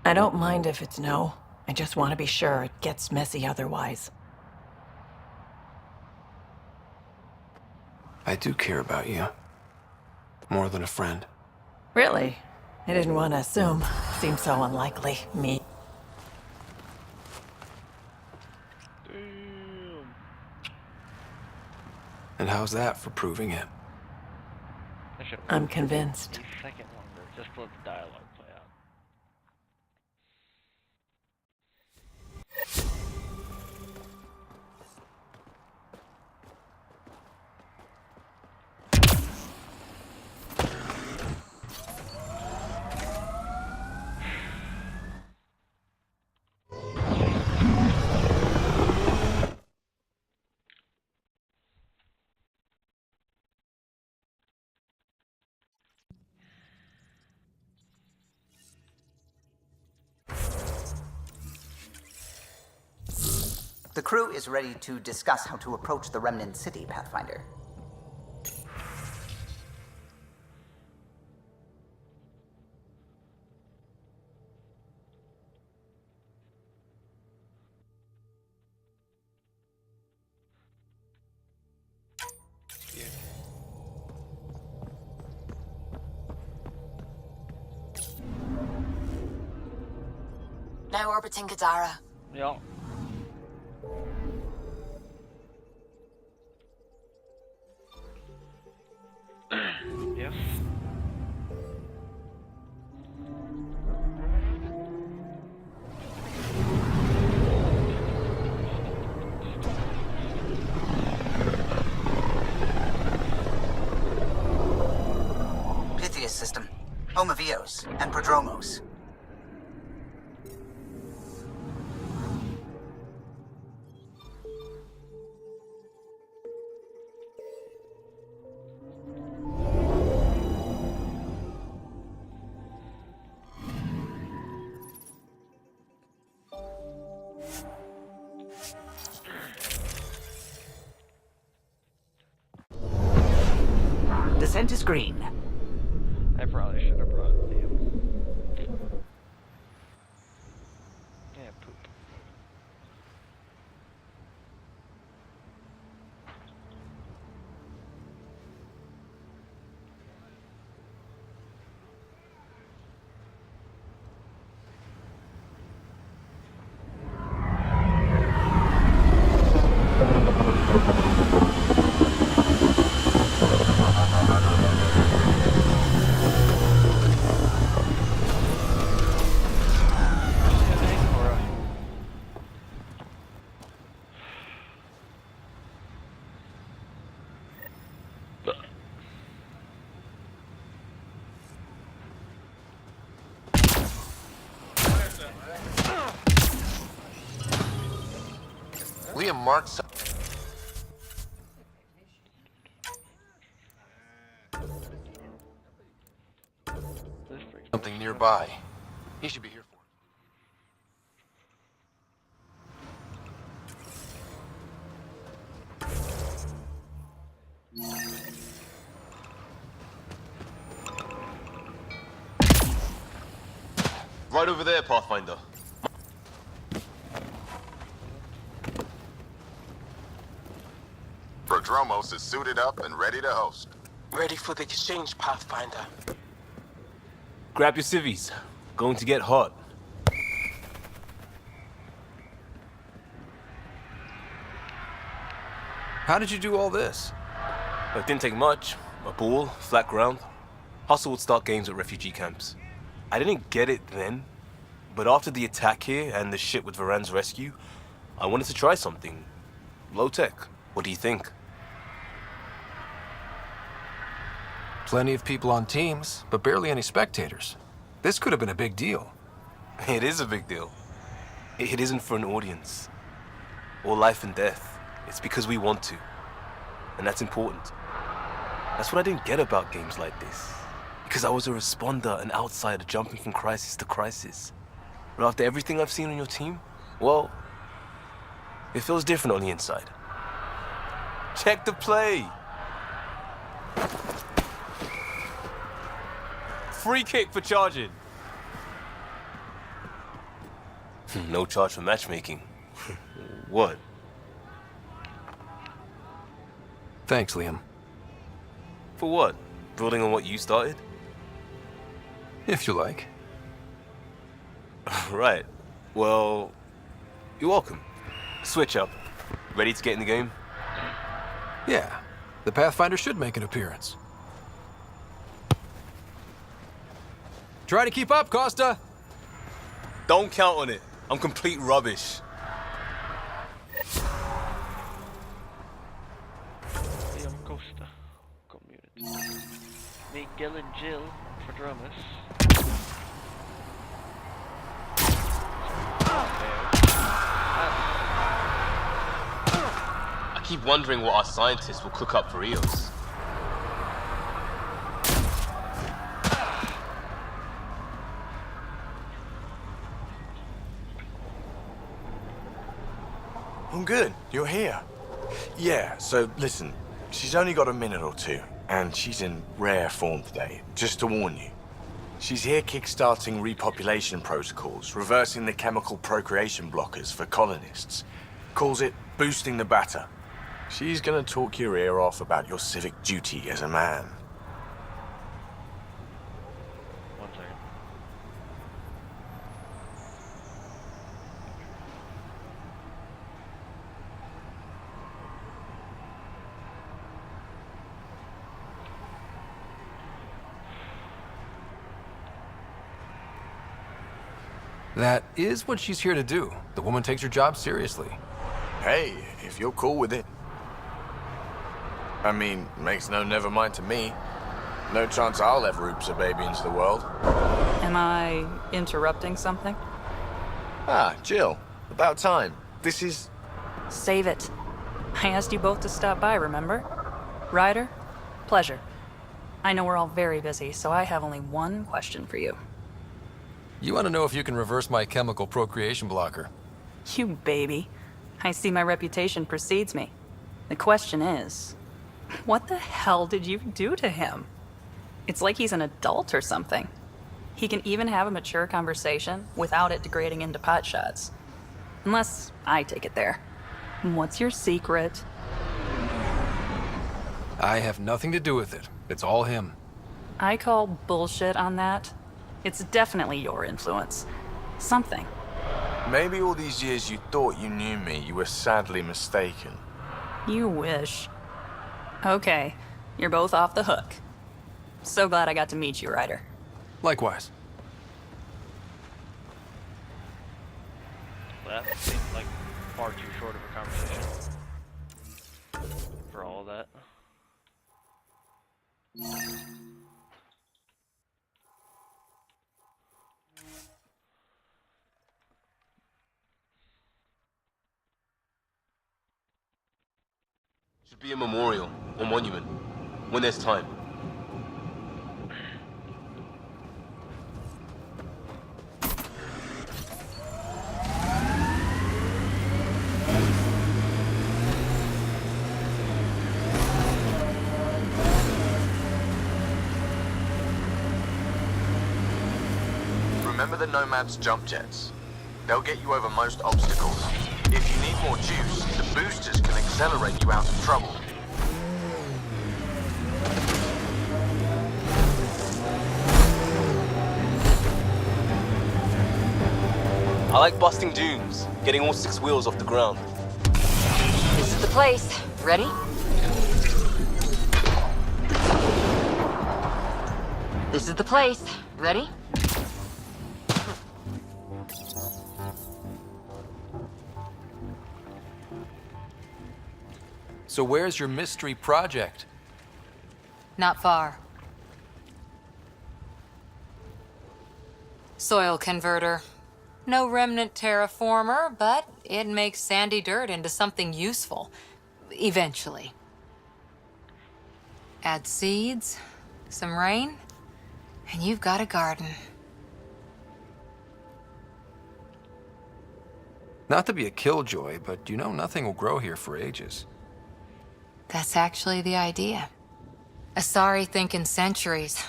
I don't mind if it's no. I just want to be sure it gets messy otherwise. I do care about you. More than a friend. Really? I didn't want to assume. Seems so unlikely. Me. And how's that for proving it? I'm convinced. A second longer, just to let the dialogue play out. The crew is ready to discuss how to approach the Remnant City, Pathfinder. Now orbiting Gadara. Yeah. Yes. Pythias system, home of Eos and Prodromos. Descent is green. I probably should have brought it to you. Yeah, poop. Liam marked something nearby. He should be here for Right over there, Pathfinder. Prodromos is suited up and ready to host. Ready for the exchange, Pathfinder. Grab your civvies. Going to get hot. How did you do all this? It didn't take much. A ball, flat ground. Hustle would start games at refugee camps. I didn't get it then, but after the attack here and the shit with Varan's rescue, I wanted to try something. Low tech. What do you think? Plenty of people on teams, but barely any spectators. This could have been a big deal. It is a big deal. It isn't for an audience. Or life and death. It's because we want to. And that's important. That's what I didn't get about games like this. Because I was a responder, an outsider jumping from crisis to crisis. But after everything I've seen on your team, well, it feels different on the inside. Check the play! Free kick for charging. No charge for matchmaking. What? Thanks, Liam. For what? Building on what you started? If you like. Right. Well, you're welcome. Switch up. Ready to get in the game? Yeah. The Pathfinder should make an appearance. Try to keep up, Costa! Don't count on it. I'm complete rubbish. Liam Costa, community. Miguel and Jill for drummers. I keep wondering what our scientists will cook up for Eos. I'm good. You're here. Yeah, so listen, she's only got a minute or two, and she's in rare form today, just to warn you. She's here kickstarting repopulation protocols, reversing the chemical procreation blockers for colonists. Calls it boosting the batter. She's gonna talk your ear off about your civic duty as a man. One second. That is what she's here to do. The woman takes her job seriously. Hey, if you're cool with it. I mean, makes no never mind to me. No chance I'll ever oops a baby into the world. Am I interrupting something? Ah, Jill. About time. This is... Save it. I asked you both to stop by, remember? Ryder, pleasure. I know we're all very busy, so I have only one question for you. You want to know if you can reverse my chemical procreation blocker? You baby. I see my reputation precedes me. The question is, what the hell did you do to him? It's like he's an adult or something. He can even have a mature conversation without it degrading into potshots. Unless I take it there. What's your secret? I have nothing to do with it. It's all him. I call bullshit on that. It's definitely your influence. Something. Maybe all these years you thought you knew me, you were sadly mistaken. You wish. Okay, you're both off the hook. So glad I got to meet you, Ryder. Likewise. That seemed like far too short of a conversation for all of that. Should be a memorial or monument when there's time. Remember the Nomad's jump jets? They'll get you over most obstacles. If you need more juice, the boosters can accelerate you out of trouble. I like busting dunes, getting all 6 wheels off the ground. This is the place. Ready? This is the place. Ready? So where's your mystery project? Not far. Soil converter. No remnant terraformer, but it makes sandy dirt into something useful. Eventually. Add seeds, some rain, and you've got a garden. Not to be a killjoy, but you know nothing will grow here for ages. That's actually the idea. Asari think in centuries.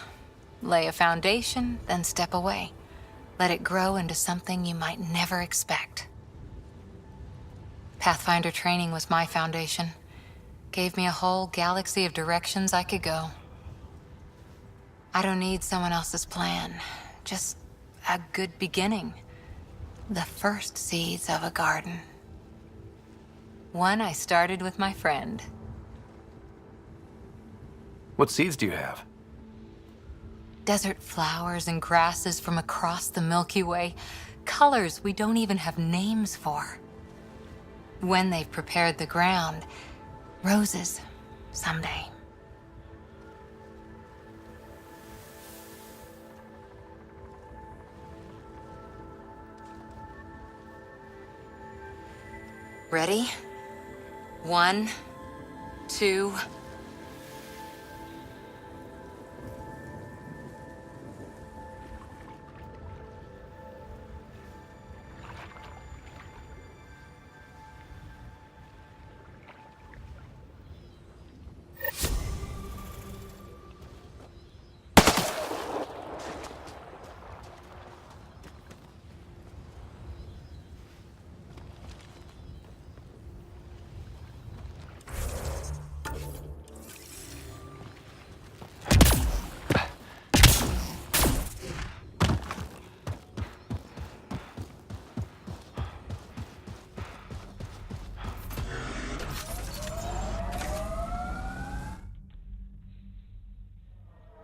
Lay a foundation, then step away. Let it grow into something you might never expect. Pathfinder training was my foundation. Gave me a whole galaxy of directions I could go. I don't need someone else's plan. Just a good beginning. The first seeds of a garden. One I started with my friend. What seeds do you have? Desert flowers and grasses from across the Milky Way. Colors we don't even have names for. When they've prepared the ground, roses someday. Ready? 1, 2...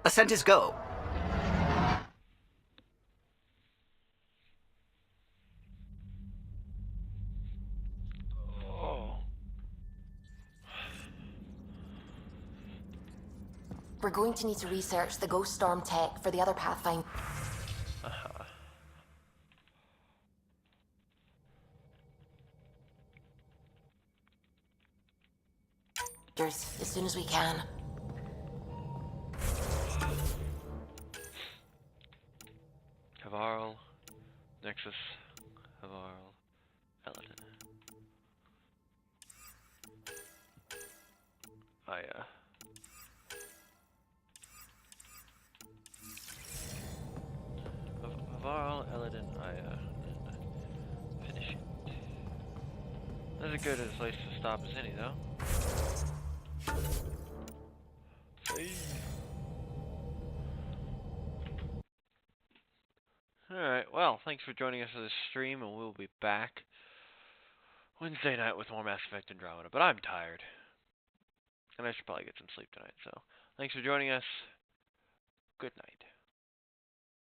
Ascent is go. We're going to need to research the Ghost Storm tech for the other Pathfinder. As soon as we can. Havarl, Nexus, Havarl, Eladin. Aya. Havarl, Eladin, Aya. Finish it. That's as good a place to stop as any, though. Alright, well, thanks for joining us for this stream, and we'll be back Wednesday night with more Mass Effect Andromeda. But I'm tired, and I should probably get some sleep tonight, so thanks for joining us. Good night.